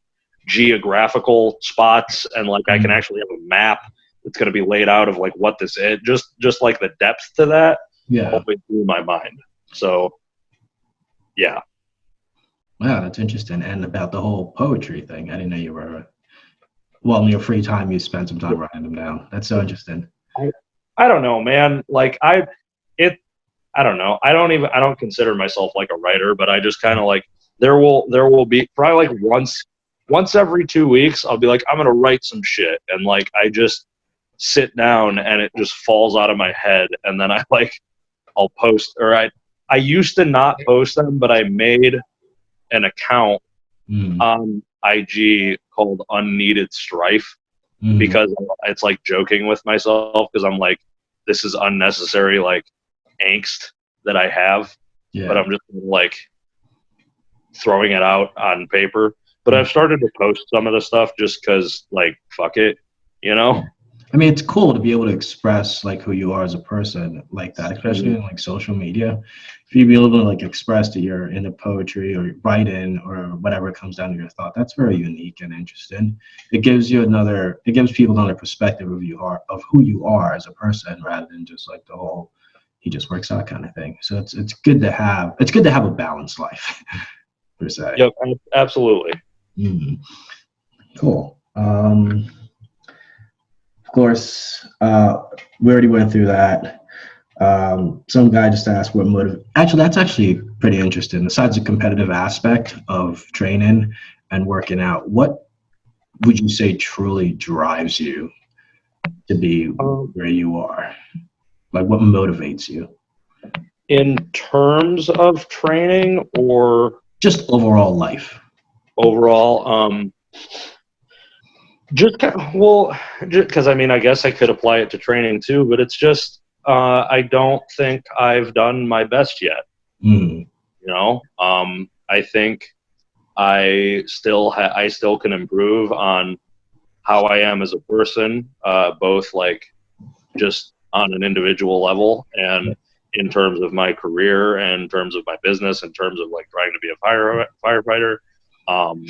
geographical spots, and like I can Mm. actually have a map that's going to be laid out of like what this is. Just like the depth to that Yeah. always blew my mind. So yeah. Wow, that's interesting. And about the whole poetry thing, I didn't know you were. Well, in your free time, you spend some time writing them down. That's so interesting. I, I don't know, man. Like it, I don't know. I don't consider myself like a writer, but I just kind of like, there will be probably like once every 2 weeks, I'll be like, I'm going to write some shit. And like, I just sit down and it just falls out of my head. And then I'll post, or I used to not post them, but I made an account Mm. on IG called Unneeded Strife Mm. because it's like joking with myself because I'm like, this is unnecessary like angst that I have, but Yeah. I'm just like throwing it out on paper. But Mm. I've started to post some of the stuff just because like fuck it, you Yeah. know. I mean, it's cool to be able to express like who you are as a person like that, especially Mhm. in like social media. If you be able to like express that you're into poetry or writing or whatever comes down to your thought, that's very unique and interesting. It gives people another perspective of who you are as a person rather than just like the whole he just works out kind of thing. So it's good to have a balanced life per se. Yep, absolutely. Mm. Cool. Of course, we already went through that. Some guy just asked what motive. Actually, that's actually pretty interesting. Besides the competitive aspect of training and working out, what would you say truly drives you to be Um, where you are? Like, what motivates you? in terms of training or Just overall life. overall, just kind of, well, because I mean, I guess I could apply it to training too, but it's just I don't think I've done my best yet. Mm. You know, I think I still can improve on how I am as a person, both like just on an individual level and in terms of my career and in terms of my business, in terms of like trying to be a firefighter. Um,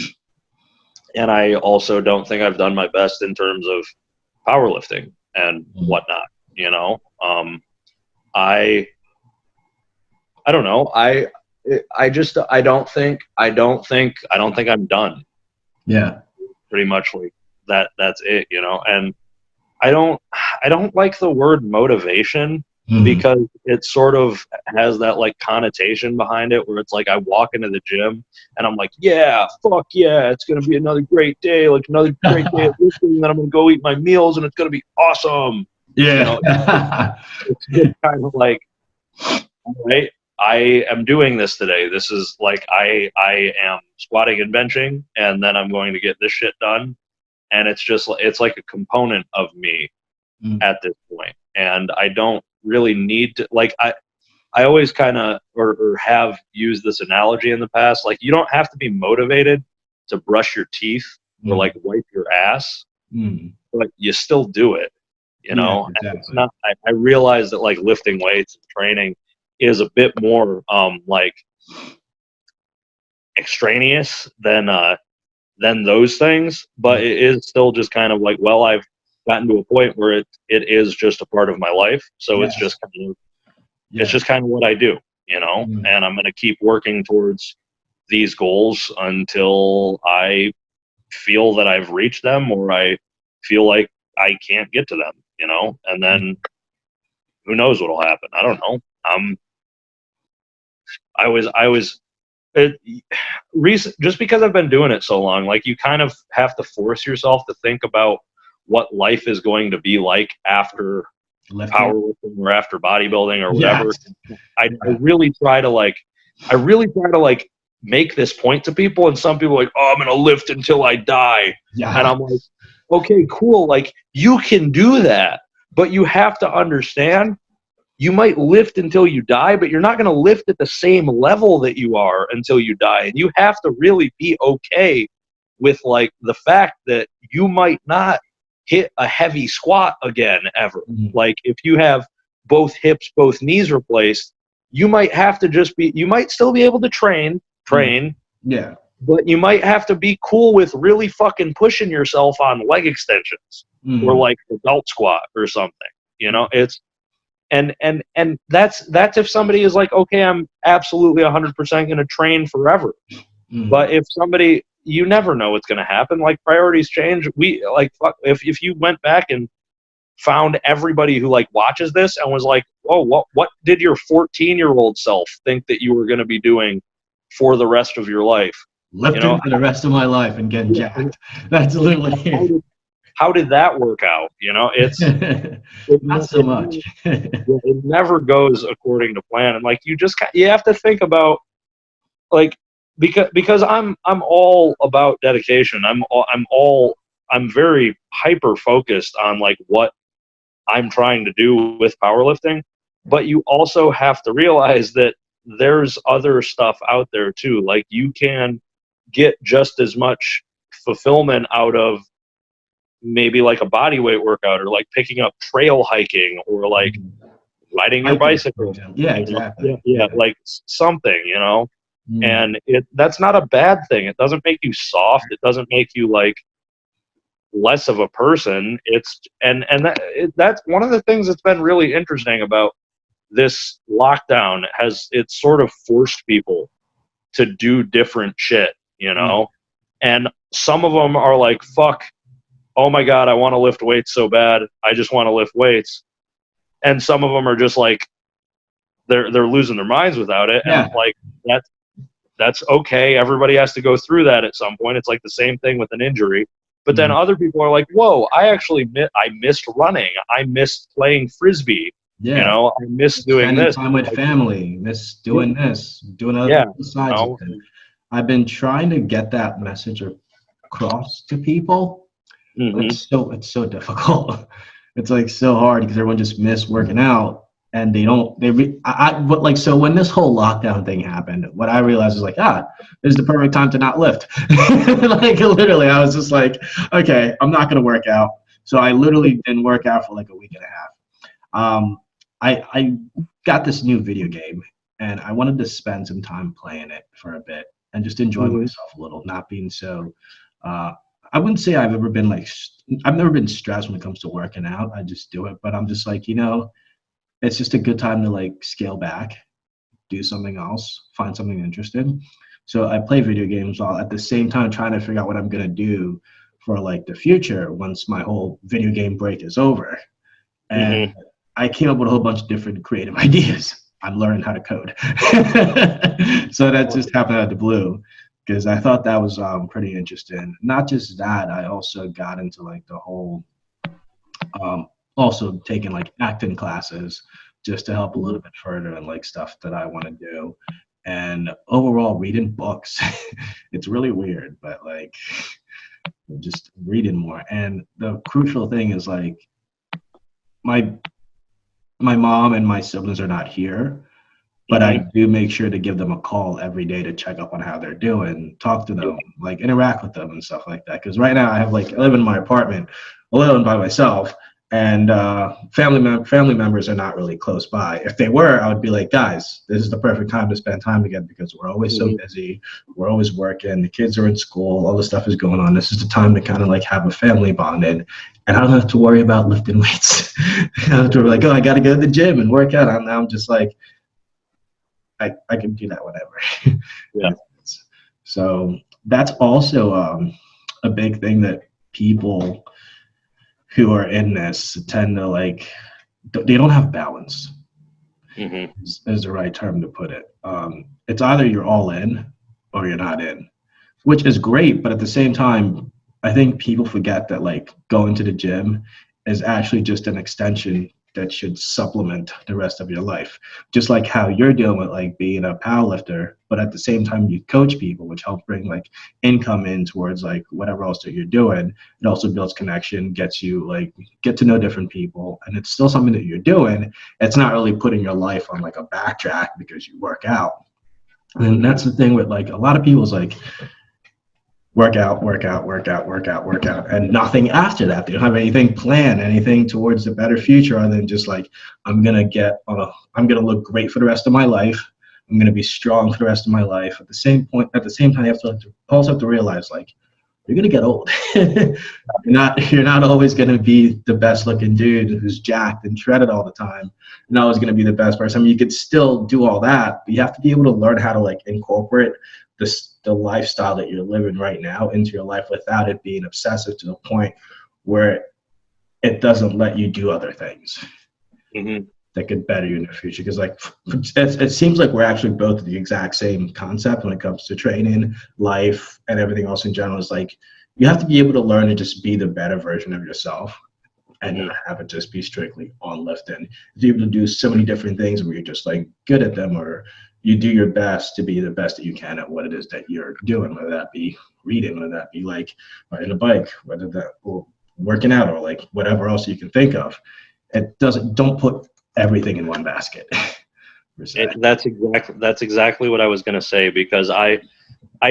and I also don't think I've done my best in terms of powerlifting and Mm. whatnot. You know, I I don't know. I just I don't think I'm done. Yeah. Pretty much like that. That's it. You know, and I don't I don't like the word motivation Mm. because it sort of has that like connotation behind it where it's like I walk into the gym and I'm like, yeah, fuck yeah, it's gonna be another great day, like another great day of lifting, and then I'm gonna go eat my meals and it's gonna be awesome. You know, Yeah. it's just kind of like, all right, I am doing this today. This is like I am squatting and benching, and then I'm going to get this shit done. And it's like a component of me Mm. at this point, and I don't really need to like I always kind of or have used this analogy in the past. Like, you don't have to be motivated to brush your teeth or like wipe your ass, but you still do it. You know, exactly. and it's not. I realize that like lifting weights and training is a bit more like extraneous than those things, but it is still just kind of like, well, I've gotten to a point where it is just a part of my life, so it's just kind of it's just kind of what I do, you know, and I'm going to keep working towards these goals until I feel that I've reached them or I feel like I can't get to them, you know, and then who knows what'll happen. I don't know. I was just because I've been doing it so long, like you kind of have to force yourself to think about what life is going to be like after powerlifting or after bodybuilding or whatever. I really try to like make this point to people, and some people are like, oh, I'm gonna lift until I die. And I'm like, okay, cool, like you can do that, but you have to understand you might lift until you die, but you're not going to lift at the same level that you are until you die. And you have to really be okay with like the fact that you might not hit a heavy squat again ever. Like if you have both hips, both knees replaced, you might have to you might still be able to train, but you might have to be cool with really fucking pushing yourself on leg extensions or like the belt squat or something. You know, it's, and that's if somebody is like, okay, I'm absolutely 100% going to train forever. But if somebody, you never know what's going to happen. Like priorities change. We like, if you went back and found everybody who like watches this and was like, oh, what did your 14-year-old self think that you were going to be doing for the rest of your life? Lifting for the rest of my life and getting jacked. That's literally it. How did that work out? You know, it's not so much. It never goes according to plan, and like you have to think about like because I'm all about dedication. I'm very hyper focused on like what I'm trying to do with powerlifting, but you also have to realize that there's other stuff out there too. Like you can get just as much fulfillment out of maybe like a body weight workout or like picking up trail hiking or like riding your bicycle. Yeah, exactly. Yeah, like something, you know, and that's not a bad thing. It doesn't make you soft. It doesn't make you like less of a person. It's, that's one of the things that's been really interesting about this lockdown. It's sort of forced people to do different shit, you know, and some of them are like, fuck, oh my God, I want to lift weights so bad. I just want to lift weights. And some of them are just like, they're losing their minds without it. And like, that's okay. Everybody has to go through that at some point. It's like the same thing with an injury. But then other people are like, whoa, I missed running. I missed playing Frisbee. You know, I missed doing this. Time with family, miss doing this, doing other besides. I've been trying to get that message across to people. It's so difficult. It's like so hard because everyone just miss working out and but so when this whole lockdown thing happened, what I realized was like, this is the perfect time to not lift. Like literally, I was just like, okay, I'm not gonna work out. So I literally didn't work out for like a week and a half. I got this new video game and I wanted to spend some time playing it for a bit and just enjoy myself a little, not being so I wouldn't say I've never been stressed when it comes to working out. I just do it, but I'm just like, you know, it's just a good time to like scale back, do something else, find something interesting. So I play video games while at the same time trying to figure out what I'm going to do for like the future once my whole video game break is over. And I came up with a whole bunch of different creative ideas. I'm learning how to code. So that just happened out of the blue. Because I thought that was pretty interesting. Not just that, I also got into like the whole, also taking like acting classes just to help a little bit further and like stuff that I want to do. And overall, reading books, it's really weird, but like just reading more. And the crucial thing is like my mom and my siblings are not here. but I do make sure to give them a call every day to check up on how they're doing, talk to them, like interact with them and stuff like that. Because right now I live in my apartment alone by myself, and family members are not really close by. If they were, I would be like, guys, this is the perfect time to spend time together because we're always so busy, we're always working, the kids are in school, all this stuff is going on. This is the time to kind of like have a family bonding, and I don't have to worry about lifting weights. I don't have to be like, oh, I got to go to the gym and work out. I'm just like, I can do that whenever. Yeah. So that's also a big thing that people who are in this tend to like, they don't have balance. Is the right term to put it. It's either you're all in or you're not in, which is great. But at the same time, I think people forget that like going to the gym is actually just an extension that should supplement the rest of your life. Just like how you're dealing with like being a powerlifter, but at the same time you coach people, which helps bring like income in towards like whatever else that you're doing. It also builds connection, gets you like get to know different people, and it's still something that you're doing. It's not really putting your life on like a backtrack because you work out. And that's the thing with like a lot of people's like work out, and nothing after that. They don't have anything planned, anything towards a better future other than just like, I'm gonna look great for the rest of my life. I'm gonna be strong for the rest of my life. At the same time, you also have to realize like you're gonna get old. You're not always gonna be the best looking dude who's jacked and shredded all the time. You're not always gonna be the best person. I mean, you could still do all that, but you have to be able to learn how to like incorporate the lifestyle that you're living right now into your life without it being obsessive to the point where it doesn't let you do other things that could better you in the future. Because like it seems like we're actually both the exact same concept when it comes to training, life, and everything else in general. Is like you have to be able to learn to just be the better version of yourself and not have it just be strictly on lifting. Be able to do so many different things where you're just like good at them, or you do your best to be the best that you can at what it is that you're doing, whether that be reading, whether that be like riding a bike, whether that or working out, or like whatever else you can think of. Don't put everything in one basket. That's exactly what I was going to say, because I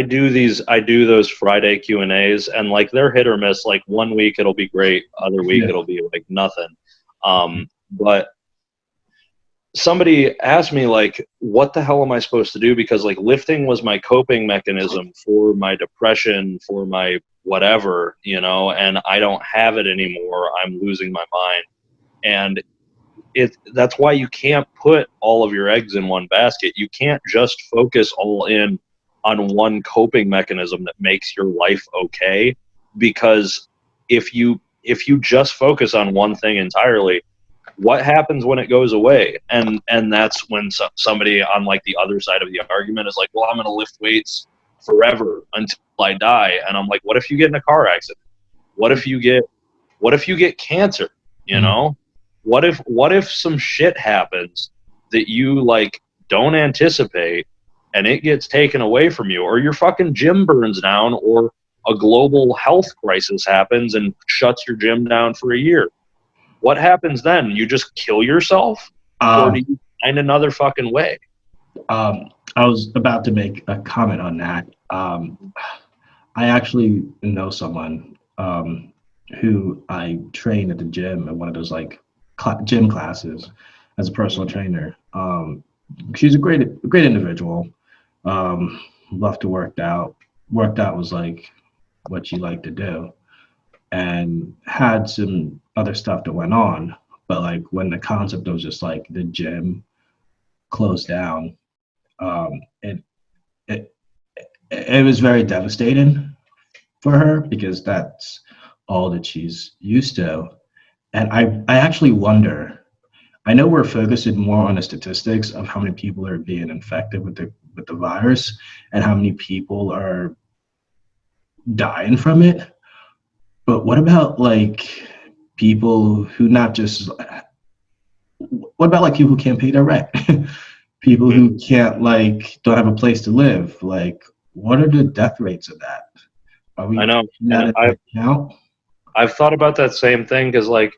do those Friday Q&As, and like they're hit or miss. Like one week it'll be great, other week it'll be like nothing. But somebody asked me like, what the hell am I supposed to do? Because like lifting was my coping mechanism for my depression, for my whatever, and I don't have it anymore. I'm losing my mind. And that's why you can't put all of your eggs in one basket. You can't just focus all in on one coping mechanism that makes your life okay. Because if you just focus on one thing entirely, what happens when it goes away? And that's when somebody on like the other side of the argument is like, well, I'm going to lift weights forever until I die. And I'm like, what if you get in a car accident? What if you get cancer? What if some shit happens that you like don't anticipate and it gets taken away from you, or your fucking gym burns down, or a global health crisis happens and shuts your gym down for a year? What happens then? You just kill yourself? Or do you find another fucking way? I was about to make a comment on that. I actually know someone who I trained at the gym at one of those like gym classes as a personal trainer. She's a great individual. Loved to work out. Worked out was like what she liked to do, and had some other stuff that went on. But like when the concept of just like the gym closed down, it was very devastating for her, because that's all that she's used to. And I actually wonder, I know we're focusing more on the statistics of how many people are being infected with the virus and how many people are dying from it. But what about like people who what about like people who can't pay their rent? People who don't have a place to live. Like, what are the death rates of that? I know. I've thought about that same thing, because like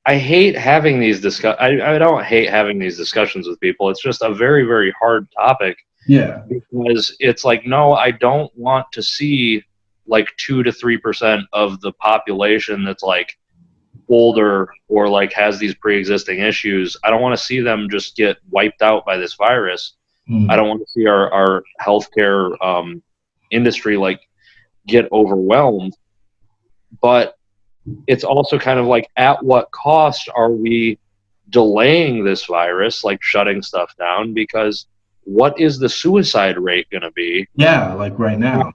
I hate having these I don't hate having these discussions with people. It's just a very, very hard topic Yeah. because it's like, no, I don't want to see like 2 to 3% of the population that's like older or like has these pre-existing issues. I don't want to see them just get wiped out by this virus. I don't want to see our healthcare industry like get overwhelmed. But it's also kind of like, at what cost are we delaying this virus, like shutting stuff down? Because what is the suicide rate going to be? Yeah, like right now.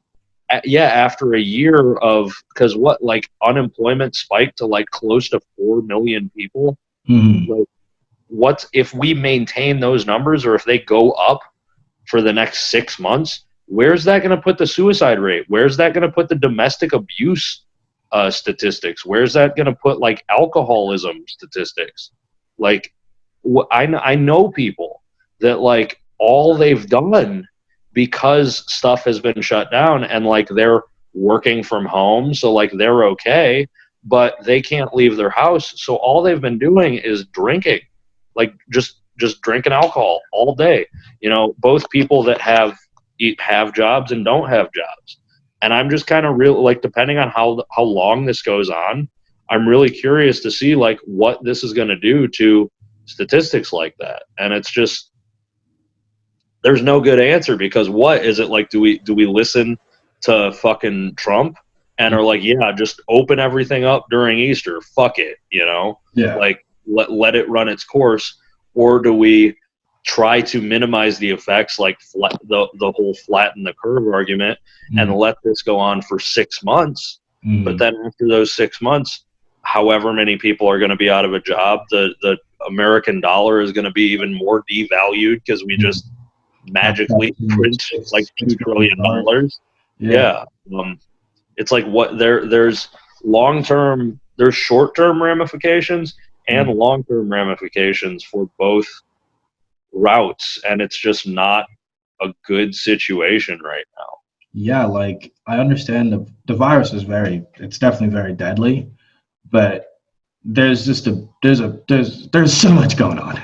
Yeah, after a year of, because what, like unemployment spiked to like close to 4 million people. Like, what's if we maintain those numbers, or if they go up for the next 6 months? Where's that going to put the suicide rate? Where's that going to put the domestic abuse statistics? Where's that going to put like alcoholism statistics? Like, I know people that like all they've done, because stuff has been shut down and like they're working from home, so like they're okay, but they can't leave their house, so all they've been doing is drinking, like just drinking alcohol all day. Both people that have jobs and don't have jobs. And I'm just kind of real, like, depending on how long this goes on, I'm really curious to see like what this is going to do to statistics like that. And it's just, there's no good answer, because what is it like? Do we listen to fucking Trump and are like, yeah, just open everything up during Easter, fuck it, Yeah. like let it run its course? Or do we try to minimize the effects, like the whole flatten the curve argument, and let this go on for 6 months? But then after those 6 months, however many people are going to be out of a job, the American dollar is going to be even more devalued because we just magically print like $2 trillion. Yeah. It's like, what there's long-term, there's short-term ramifications and long-term ramifications for both routes, and it's just not a good situation right now. Yeah, like I understand the virus is it's definitely very deadly, but there's so much going on.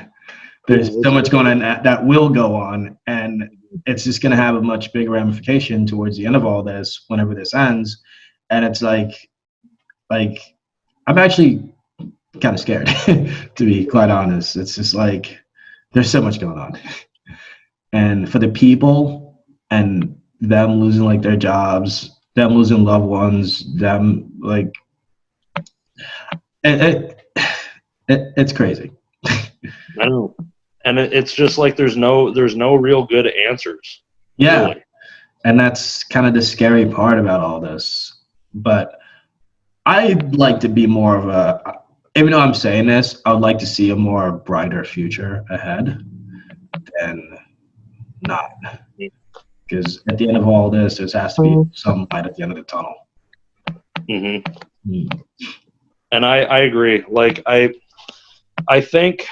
There's so much going on that will go on, and it's just going to have a much bigger ramification towards the end of all this, whenever this ends. And it's like I'm actually kind of scared, to be quite honest. It's just like there's so much going on, and for the people and them losing like their jobs, them losing loved ones, them like it's crazy. I know. And it's just like there's no real good answers. Yeah. Really. And that's kind of the scary part about all this. But I'd like to be more of a, even though I'm saying this, I would like to see a more brighter future ahead than not. Because at the end of all this, there has to be some light at the end of the tunnel. And I agree. Like, I think,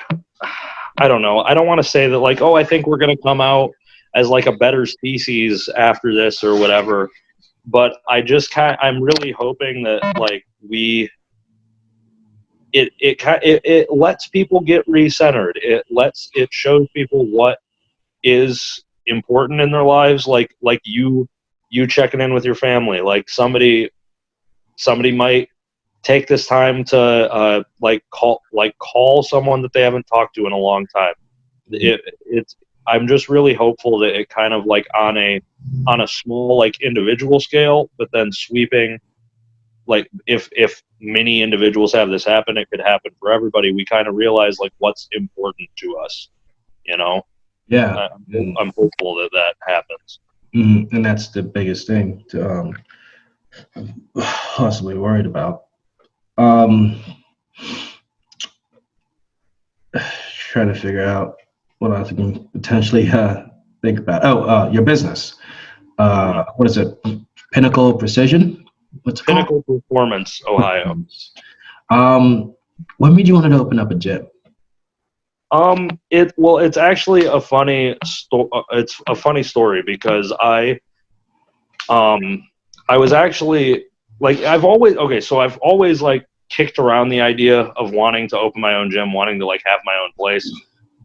I don't know. I don't want to say that like, oh, I think we're going to come out as like a better species after this or whatever. But I'm really hoping that like it lets people get recentered. It shows people what is important in their lives. Like you checking in with your family. Like somebody might take this time to call someone that they haven't talked to in a long time. I'm just really hopeful that it kind of like on a small like individual scale, but then sweeping, like if many individuals have this happen, it could happen for everybody. We kind of realize like what's important to us, Yeah. I'm hopeful that happens. And that's the biggest thing to possibly worried about. Trying to figure out what else I can potentially think about. Your business. What is it? Pinnacle Precision? What's it Pinnacle Performance, Ohio. When made you want to open up a gym? It's actually a funny it's a funny story, because I was actually like, I've always like kicked around the idea of wanting to open my own gym, wanting to like have my own place,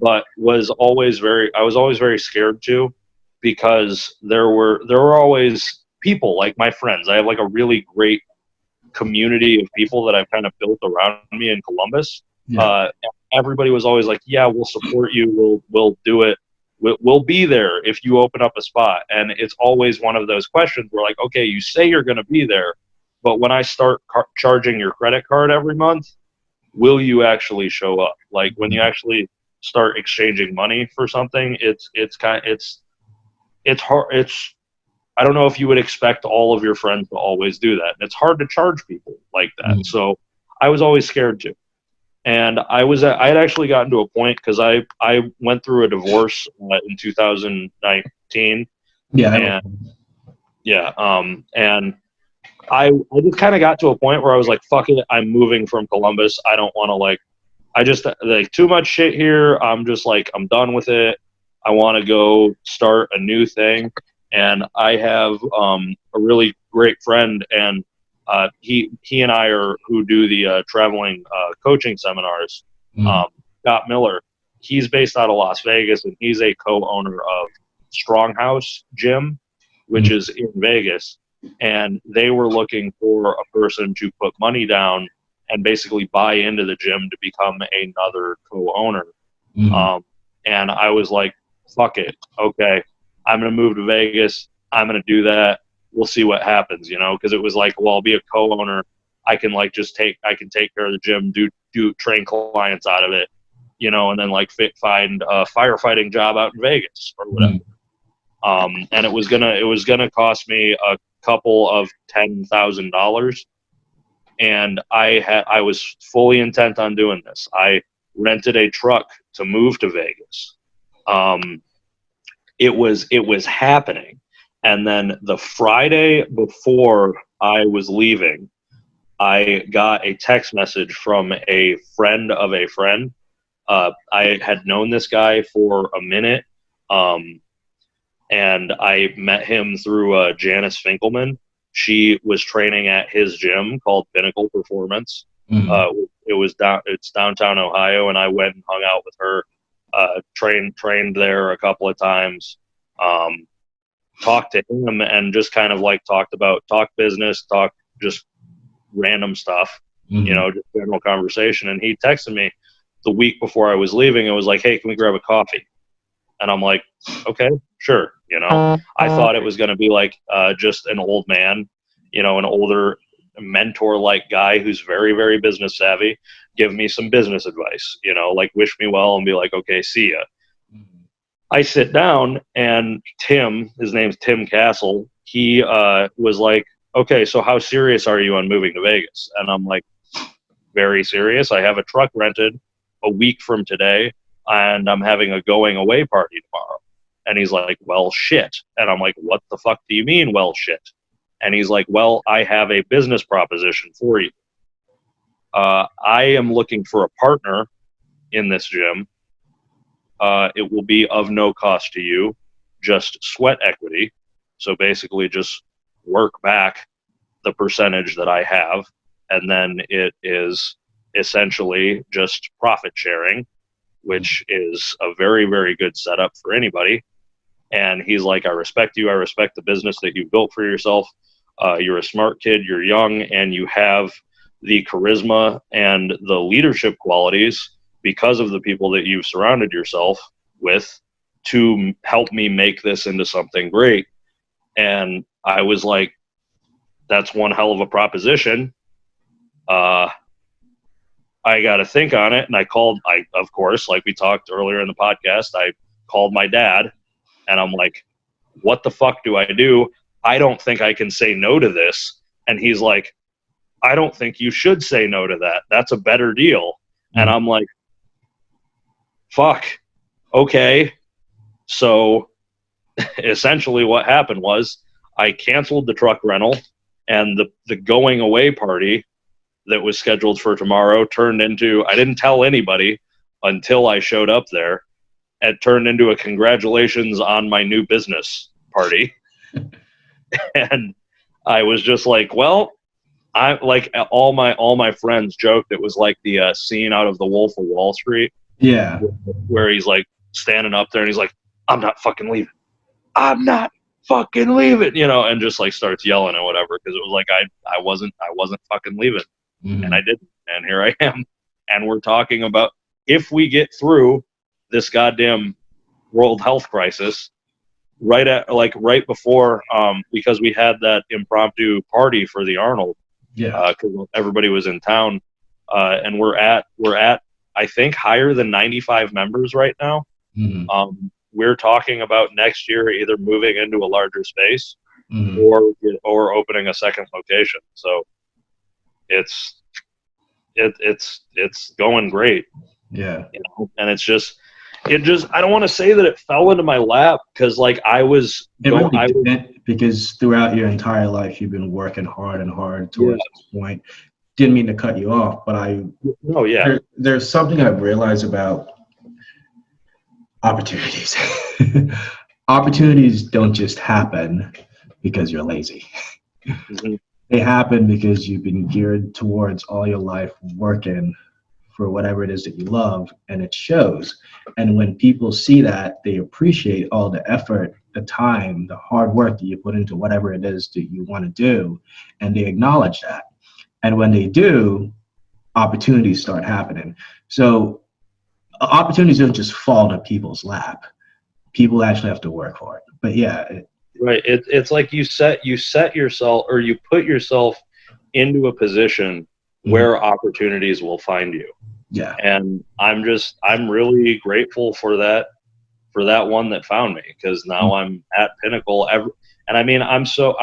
but I was always very scared to, because there were always people like my friends. I have like a really great community of people that I've kind of built around me in Columbus. Yeah. Everybody was always like, yeah, we'll support you. We'll do it. We'll be there if you open up a spot. And it's always one of those questions where like, okay, you say you're going to be there, but when I start charging your credit card every month, will you actually show up? Like when you actually start exchanging money for something, it's hard. I don't know if you would expect all of your friends to always do that. It's hard to charge people like that. So I was always scared to. And I had actually gotten to a point, because I went through a divorce in 2019. Yeah. And and I just kind of got to a point where I was like, fuck it, I'm moving from Columbus. I don't want to I just like too much shit here. I'm just like, I'm done with it. I want to go start a new thing. And I have a really great friend, and he and I are who do the traveling coaching seminars. Scott Miller, he's based out of Las Vegas, and he's a co-owner of Stronghouse Gym, which is in Vegas. And they were looking for a person to put money down and basically buy into the gym to become another co-owner. And I was like, fuck it. Okay, I'm going to move to Vegas. I'm going to do that. We'll see what happens, because it was like, well, I'll be a co-owner. I can I can take care of the gym, do train clients out of it, and then like find a firefighting job out in Vegas or whatever. And it was gonna cost me a couple of $10,000. And I was fully intent on doing this. I rented a truck to move to Vegas. It was happening. And then the Friday before I was leaving, I got a text message from a friend of a friend. I had known this guy for a minute, and I met him through Janice Finkelman. She was training at his gym called Pinnacle Performance. It's downtown Ohio, and I went and hung out with her. Trained there a couple of times. Talked to him and just kind of like talk business, talk just random stuff, just general conversation. And he texted me the week before I was leaving. It was like, hey, can we grab a coffee? And I'm like, okay, sure. I thought it was going to be like just an old man, an older mentor-like guy who's very, very business savvy, give me some business advice, like wish me well and be like, okay, see ya. I sit down, and his name's Tim Castle, he was like, okay, so how serious are you on moving to Vegas? And I'm like, very serious. I have a truck rented a week from today, and I'm having a going away party tomorrow. And he's like, well, shit. And I'm like, what the fuck do you mean, well, shit? And he's like, well, I have a business proposition for you. I am looking for a partner in this gym. It will be of no cost to you, just sweat equity. So basically just work back the percentage that I have, and then it is essentially just profit sharing, which is a very, very good setup for anybody. And he's like, I respect you. I respect the business that you've built for yourself. You're a smart kid. You're young, and you have the charisma and the leadership qualities because of the people that you've surrounded yourself with to help me make this into something great. And I was like, that's one hell of a proposition. I got to think on it. And of course, like we talked earlier in the podcast, I called my dad, and I'm like, what the fuck do I do? I don't think I can say no to this. And he's like, I don't think you should say no to that. That's a better deal. And I'm like, fuck, okay. So essentially what happened was I canceled the truck rental, and the going away party that was scheduled for tomorrow turned into, I didn't tell anybody until I showed up there, it turned into a congratulations on my new business party. And I was just like, well, I like all my friends joked it was like the scene out of The Wolf of Wall Street. Yeah. Where he's like standing up there and he's like, I'm not fucking leaving. I'm not fucking leaving, and just like starts yelling and whatever, because it was like I wasn't fucking leaving. Mm-hmm. And I didn't, and here I am. And we're talking about if we get through this goddamn world health crisis right before, because we had that impromptu party for the Arnold, Yeah. because everybody was in town, and we're at I think higher than 95 members right now. Mm-hmm. We're talking about next year either moving into a larger space Mm-hmm. or opening a second location. So it's going great. Yeah. And it just I don't want to say that it fell into my lap, because like because throughout your entire life you've been working hard and hard towards this point. Didn't mean to cut you off, but there's something I've realized about opportunities. Opportunities don't just happen because you're lazy. Mm-hmm. They happen because you've been geared towards all your life working for whatever it is that you love, and it shows. And when people see that, they appreciate all the effort, the time, the hard work that you put into whatever it is that you want to do, and they acknowledge that. And when they do, opportunities start happening. So opportunities don't just fall into people's lap. People actually have to work for it. But yeah. Right. It's like you set yourself, or you put yourself into a position where opportunities will find you. Yeah. And I'm really grateful for that one that found me, because now I'm at pinnacle. And I mean, I'm so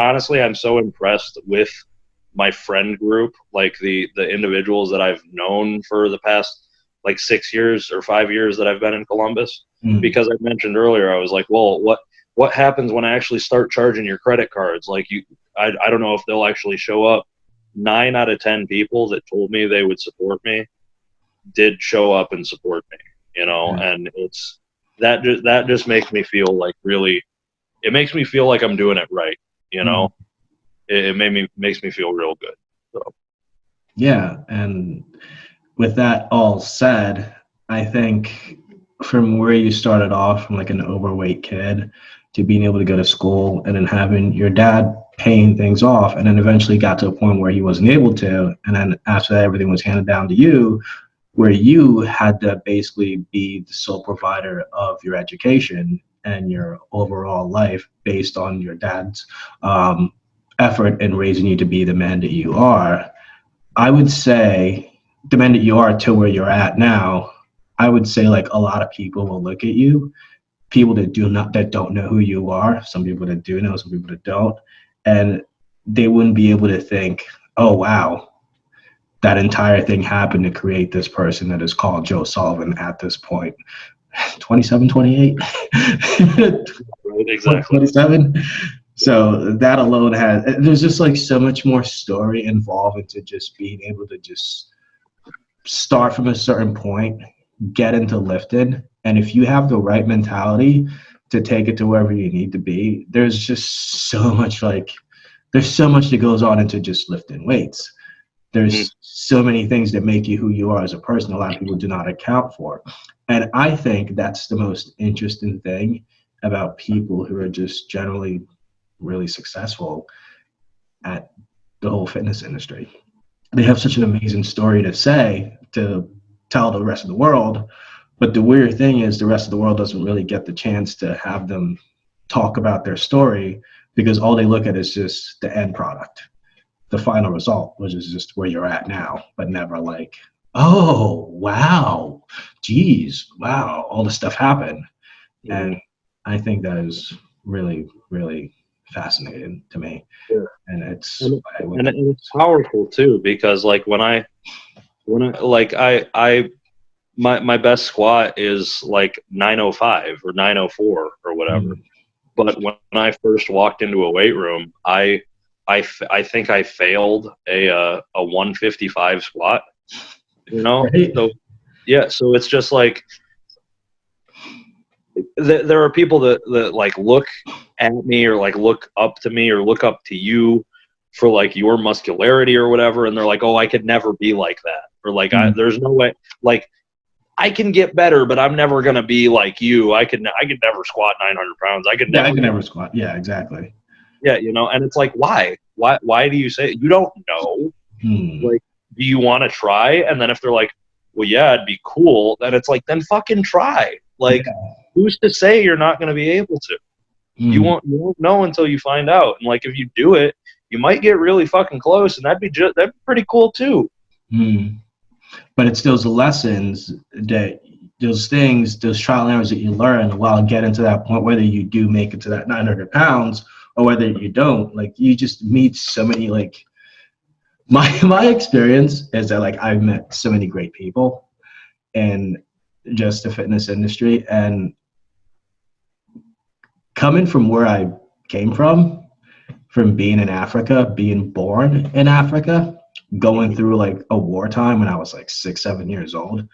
impressed with my friend group, like the individuals that I've known for the past like 6 years or 5 years that I've been in Columbus. Because I mentioned earlier, I was like, well, what happens when I actually start charging your credit cards? Like I don't know if they'll actually show up. 9 out of 10 people that told me they would support me did show up and support me, and it's that just makes me feel like it makes me feel like I'm doing it right. It makes me feel real good. So. Yeah. And with that all said, I think from where you started off, from like an overweight kid to being able to go to school, and then having your dad paying things off, and then eventually got to a point where he wasn't able to, and then after that everything was handed down to you, where you had to basically be the sole provider of your education and your overall life based on your dad's effort in raising you to be the man that you are. I would say the man that you are to where you're at now, I would say like a lot of people will look at you, people that don't know who you are, some people that do know, some people that don't, and they wouldn't be able to think, oh wow, that entire thing happened to create this person that is called Joe Sullivan at this point. 27, 28? Right, exactly. 27? So that alone there's just like so much more story involved into just being able to just start from a certain point, get into lifting. And if you have the right mentality to take it to wherever you need to be, there's just so much that goes on into just lifting weights. There's so many things that make you who you are as a person, a lot of people do not account for. And I think that's the most interesting thing about people who are just generally really successful at the whole fitness industry. They have such an amazing story to say, to tell the rest of the world. But the weird thing is the rest of the world doesn't really get the chance to have them talk about their story, because all they look at is just the end product, the final result, which is just where you're at now, but never like, oh, wow, geez, wow, all this stuff happened. And I think that is really, really fascinating to me. Yeah. And it's powerful too, because like my best squat is like 905 or 904 or whatever. But when I first walked into a weight room, I think I failed a 155 squat, Right. So yeah, so it's just like there are people that like look at me or like look up to me or look up to you for like your muscularity or whatever, and they're like, oh, I could never be like that, or like there's no way, like I can get better, but I'm never gonna be like you. I could never squat 900 pounds. I could Yeah, never. I can never squat. Yeah, exactly. Yeah, you know, and it's like, why do you say it? You don't know? Like, do you want to try? And then if they're like, well, yeah, it'd be cool, then it's like, then fucking try. Like, who's to say you're not going to be able to? You won't know until you find out. And like, if you do it, you might get really fucking close, and that'd be pretty cool too. But it's those lessons that, those things, those trial and errors that you learn while getting to that point, whether you do make it to that 900 pounds or whether you don't. Like, you just meet so many, like, my experience is that, like, I've met so many great people in just the fitness industry, and coming from where I came from being in Africa, being born in Africa, going through like a wartime when I was like 6, 7 years old,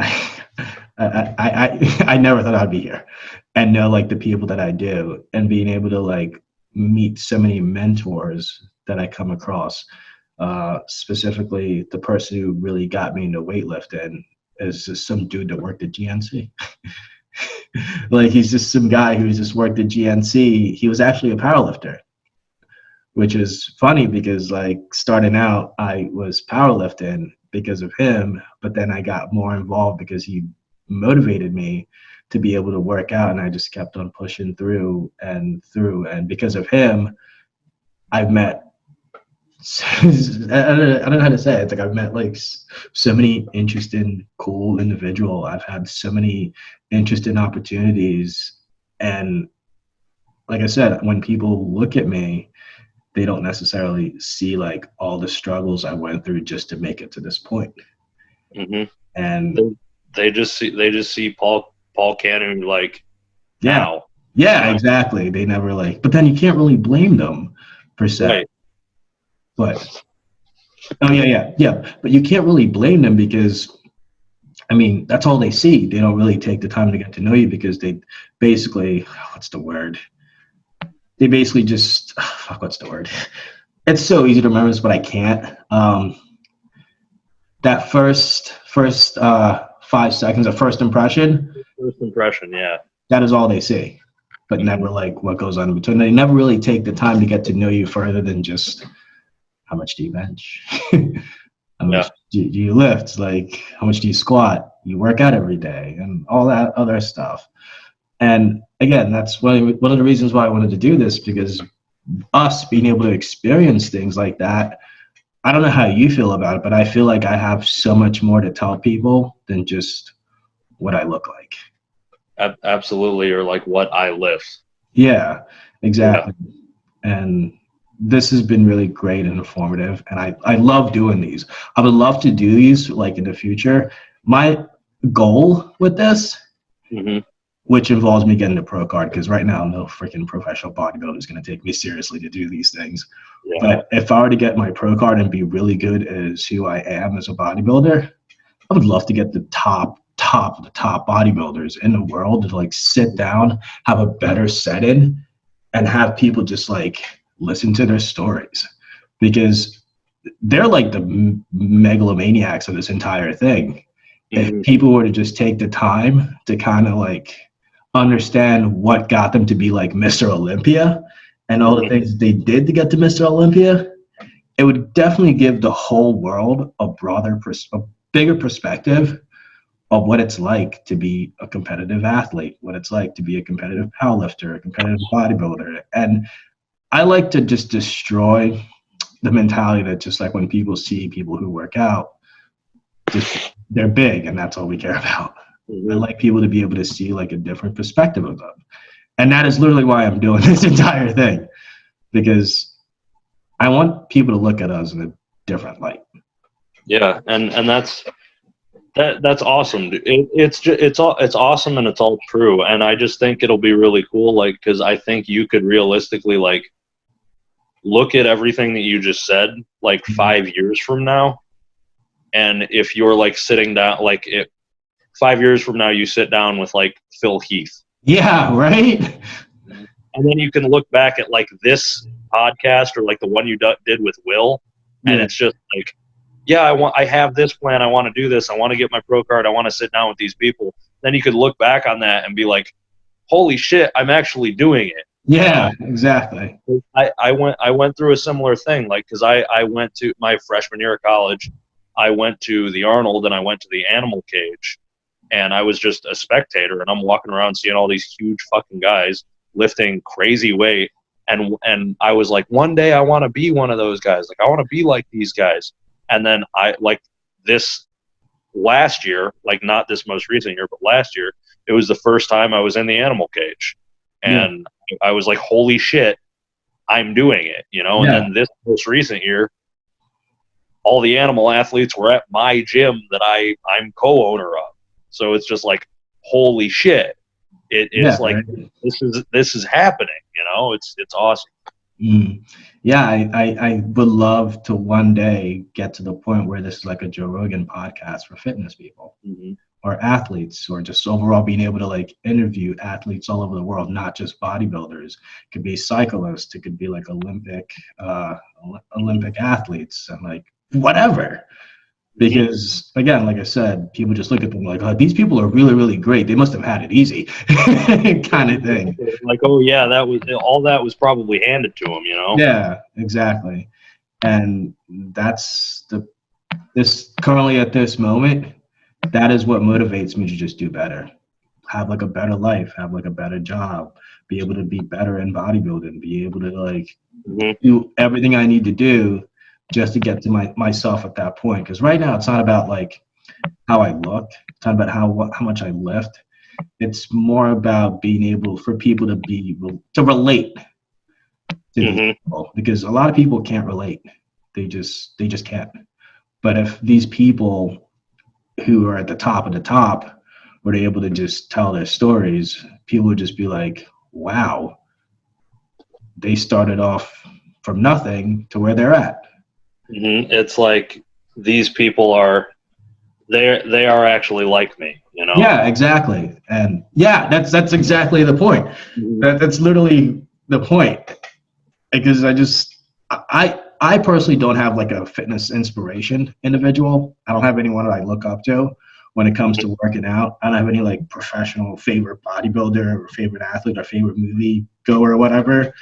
I never thought I'd be here and know like the people that I do, and being able to like meet so many mentors that I come across. Specifically, the person who really got me into weightlifting is just some dude that worked at GNC. Like, he's just some guy who's just worked at GNC. He was actually a powerlifter, which is funny because like starting out, I was powerlifting because of him, but then I got more involved because he motivated me to be able to work out, and I just kept on pushing through. And because of him, I've met, I don't know how to say it. It's like I've met like so many interesting, cool individuals. I've had so many interesting opportunities. And like I said, when people look at me, they don't necessarily see like all the struggles I went through just to make it to this point. And they just see Paul Cannon like, now. Yeah, exactly. They never like, but then you can't really blame them per se. Right. But but you can't really blame them because, I mean, that's all they see. They don't really take the time to get to know you because they basically, what's the word? They basically just, what's the word? It's so easy to remember this, but I can't. That first 5 seconds of first impression. First impression, yeah. That is all they see, but never like what goes on in between. They never really take the time to get to know you further than just, how much do you bench? How much do you lift? Like, how much do you squat? You work out every day and all that other stuff. And again, that's one of the reasons why I wanted to do this, because us being able to experience things like that, I don't know how you feel about it, but I feel like I have so much more to tell people than just what I look like. Absolutely, or like what I lift. Yeah, exactly. Yeah. And this has been really great and informative, and I love doing these. I would love to do these like in the future. My goal with this, which involves me getting a pro card, because right now no freaking professional bodybuilder is going to take me seriously to do these things. Yeah. But if I were to get my pro card and be really good as who I am as a bodybuilder, I would love to get the top bodybuilders in the world to like sit down, have a better set-in, and have people just like listen to their stories, because they're like the megalomaniacs of this entire thing. If people were to just take the time to kind of like understand what got them to be like Mr. Olympia and all the things they did to get to Mr. Olympia, it would definitely give the whole world a bigger perspective of what it's like to be a competitive athlete, what it's like to be a competitive powerlifter, a competitive bodybuilder. And I like to just destroy the mentality that just like when people see people who work out, just they're big and that's all we care about. I like people to be able to see like a different perspective of them. And that is literally why I'm doing this entire thing, because I want people to look at us in a different light. Yeah, and that's awesome. It's awesome, and it's all true. And I just think it'll be really cool, like, because I think you could realistically like look at everything that you just said like 5 years from now, and if you're like sitting down, like 5 years from now you sit down with like Phil Heath. Yeah, right. And then you can look back at like this podcast or like the one you did with Will, and Yeah. it's just like, yeah, I have this plan. I want to do this. I want to get my pro card. I want to sit down with these people. Then you could look back on that and be like, holy shit, I'm actually doing it. Yeah, exactly. I went through a similar thing, like, because I went to my freshman year of college, I went to the Arnold and I went to the Animal Cage, and I was just a spectator, and I'm walking around seeing all these huge fucking guys lifting crazy weight, and I was like, one day I want to be one of those guys, like I want to be like these guys, and then I like this last year, like not this most recent year, but last year, it was the first time I was in the Animal Cage, and I was like, holy shit, I'm doing it, you know? And then this most recent year, all the animal athletes were at my gym that I'm co-owner of. So it's just like, holy shit. It's like, right? This is happening, you know? It's awesome. Yeah, I would love to one day get to the point where this is like a Joe Rogan podcast for fitness people. Or athletes, or just overall being able to like interview athletes all over the world, not just bodybuilders. It could be cyclists, it could be like Olympic athletes, and like whatever. Because again, like I said, people just look at them like, oh, these people are really, really great. They must have had it easy, kind of thing. Like, oh yeah, that was probably handed to them, you know? Yeah, exactly. And that's this currently at this moment. That is what motivates me to just do better, have like a better life, have like a better job, be able to be better in bodybuilding, be able to like do everything I need to do just to get to myself at that point. Because right now it's not about like how I look, it's not about how much I lift. It's more about being able for people to relate to these people, because a lot of people can't relate. They just can't. But if these people who are at the top of the top were able to just tell their stories, people would just be like, wow, they started off from nothing to where they're at. It's like these people they are actually like me, you know? Yeah, exactly. And yeah, that's exactly the point. That's literally the point. Because I personally don't have like a fitness inspiration individual. I don't have anyone that I look up to when it comes to working out. I don't have any like professional favorite bodybuilder or favorite athlete or favorite movie goer or whatever,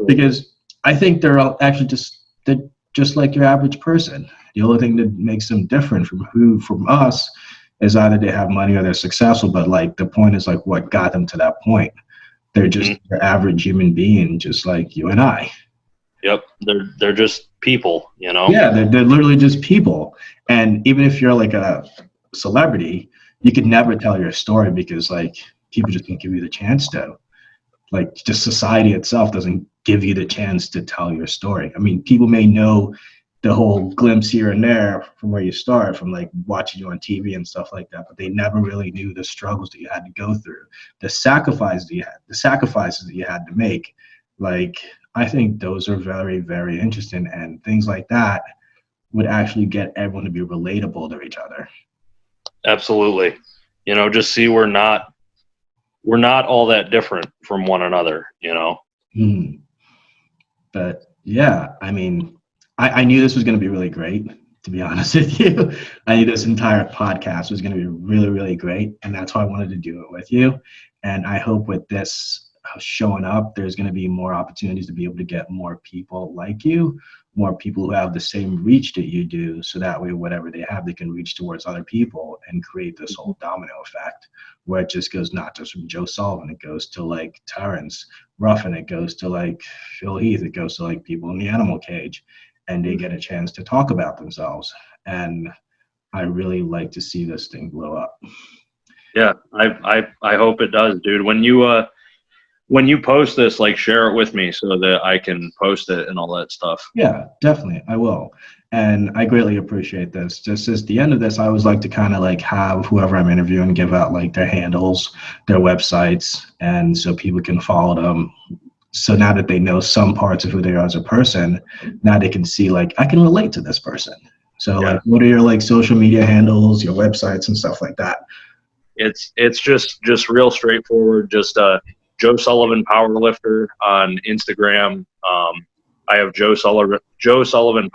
because I think they're all actually just like your average person. The only thing that makes them different from us is either they have money or they're successful. But like the point is like what got them to that point. They're just your average human being, just like you and I. Yep, they're just people, you know? Yeah, they're literally just people. And even if you're like a celebrity, you could never tell your story because like people just don't give you the chance to. Like just society itself doesn't give you the chance to tell your story. I mean, people may know the whole glimpse here and there from where you start, from like watching you on TV and stuff like that, but they never really knew the struggles that you had to go through, the sacrifices that you had to make. Like, I think those are very, very interesting, and things like that would actually get everyone to be relatable to each other. Absolutely. You know, just see we're not all that different from one another, you know? But yeah, I mean, I knew this was going to be really great, to be honest with you. I knew this entire podcast was going to be really, really great, and that's why I wanted to do it with you. And I hope with this showing up, there's going to be more opportunities to be able to get more people like you, more people who have the same reach that you do, so that way whatever they have, they can reach towards other people and create this whole domino effect where it just goes not just from Joe Sullivan, it goes to like Terrence Ruffin, it goes to like Phil Heath, it goes to like people in the Animal Cage, and they get a chance to talk about themselves. And I really like to see this thing blow up. Yeah, I hope it does, dude. When you post this, like, share it with me so that I can post it and all that stuff. Yeah, definitely, I will. And I greatly appreciate this. Just as the end of this, I always like to kind of like have whoever I'm interviewing give out like their handles, their websites, and so people can follow them. So now that they know some parts of who they are as a person, now they can see like, I can relate to this person. So like, what are your like social media handles, your websites and stuff like that? It's just real straightforward. Just Joe Sullivan Powerlifter on Instagram. I have Joe Sullivan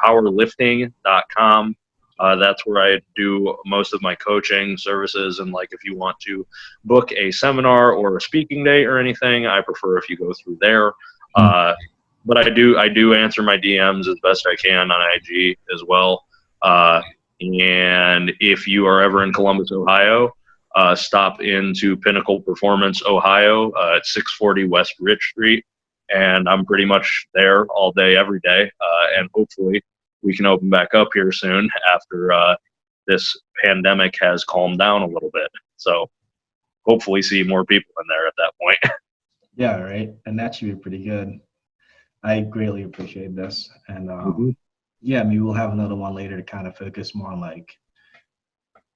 Powerlifting.com. That's where I do most of my coaching services. And like, if you want to book a seminar or a speaking day or anything, I prefer if you go through there. But I do answer my DMs as best I can on IG as well. And if you are ever in Columbus, Ohio, stop into Pinnacle Performance, Ohio, at 640 West Rich Street. And I'm pretty much there all day, every day. And hopefully we can open back up here soon after this pandemic has calmed down a little bit. So hopefully see more people in there at that point. Yeah, right. And that should be pretty good. I greatly appreciate this. And yeah, maybe we'll have another one later to kind of focus more on like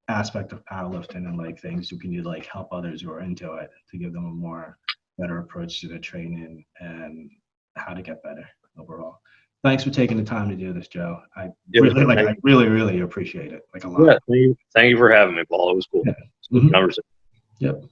aspect of powerlifting and like things you can do to like help others who are into it, to give them a more better approach to the training and how to get better overall. Thanks for taking the time to do this, Joe. I really appreciate it, like a lot. Yeah, thank you for having me, Paul. It was cool. Yeah. Conversation. Yep.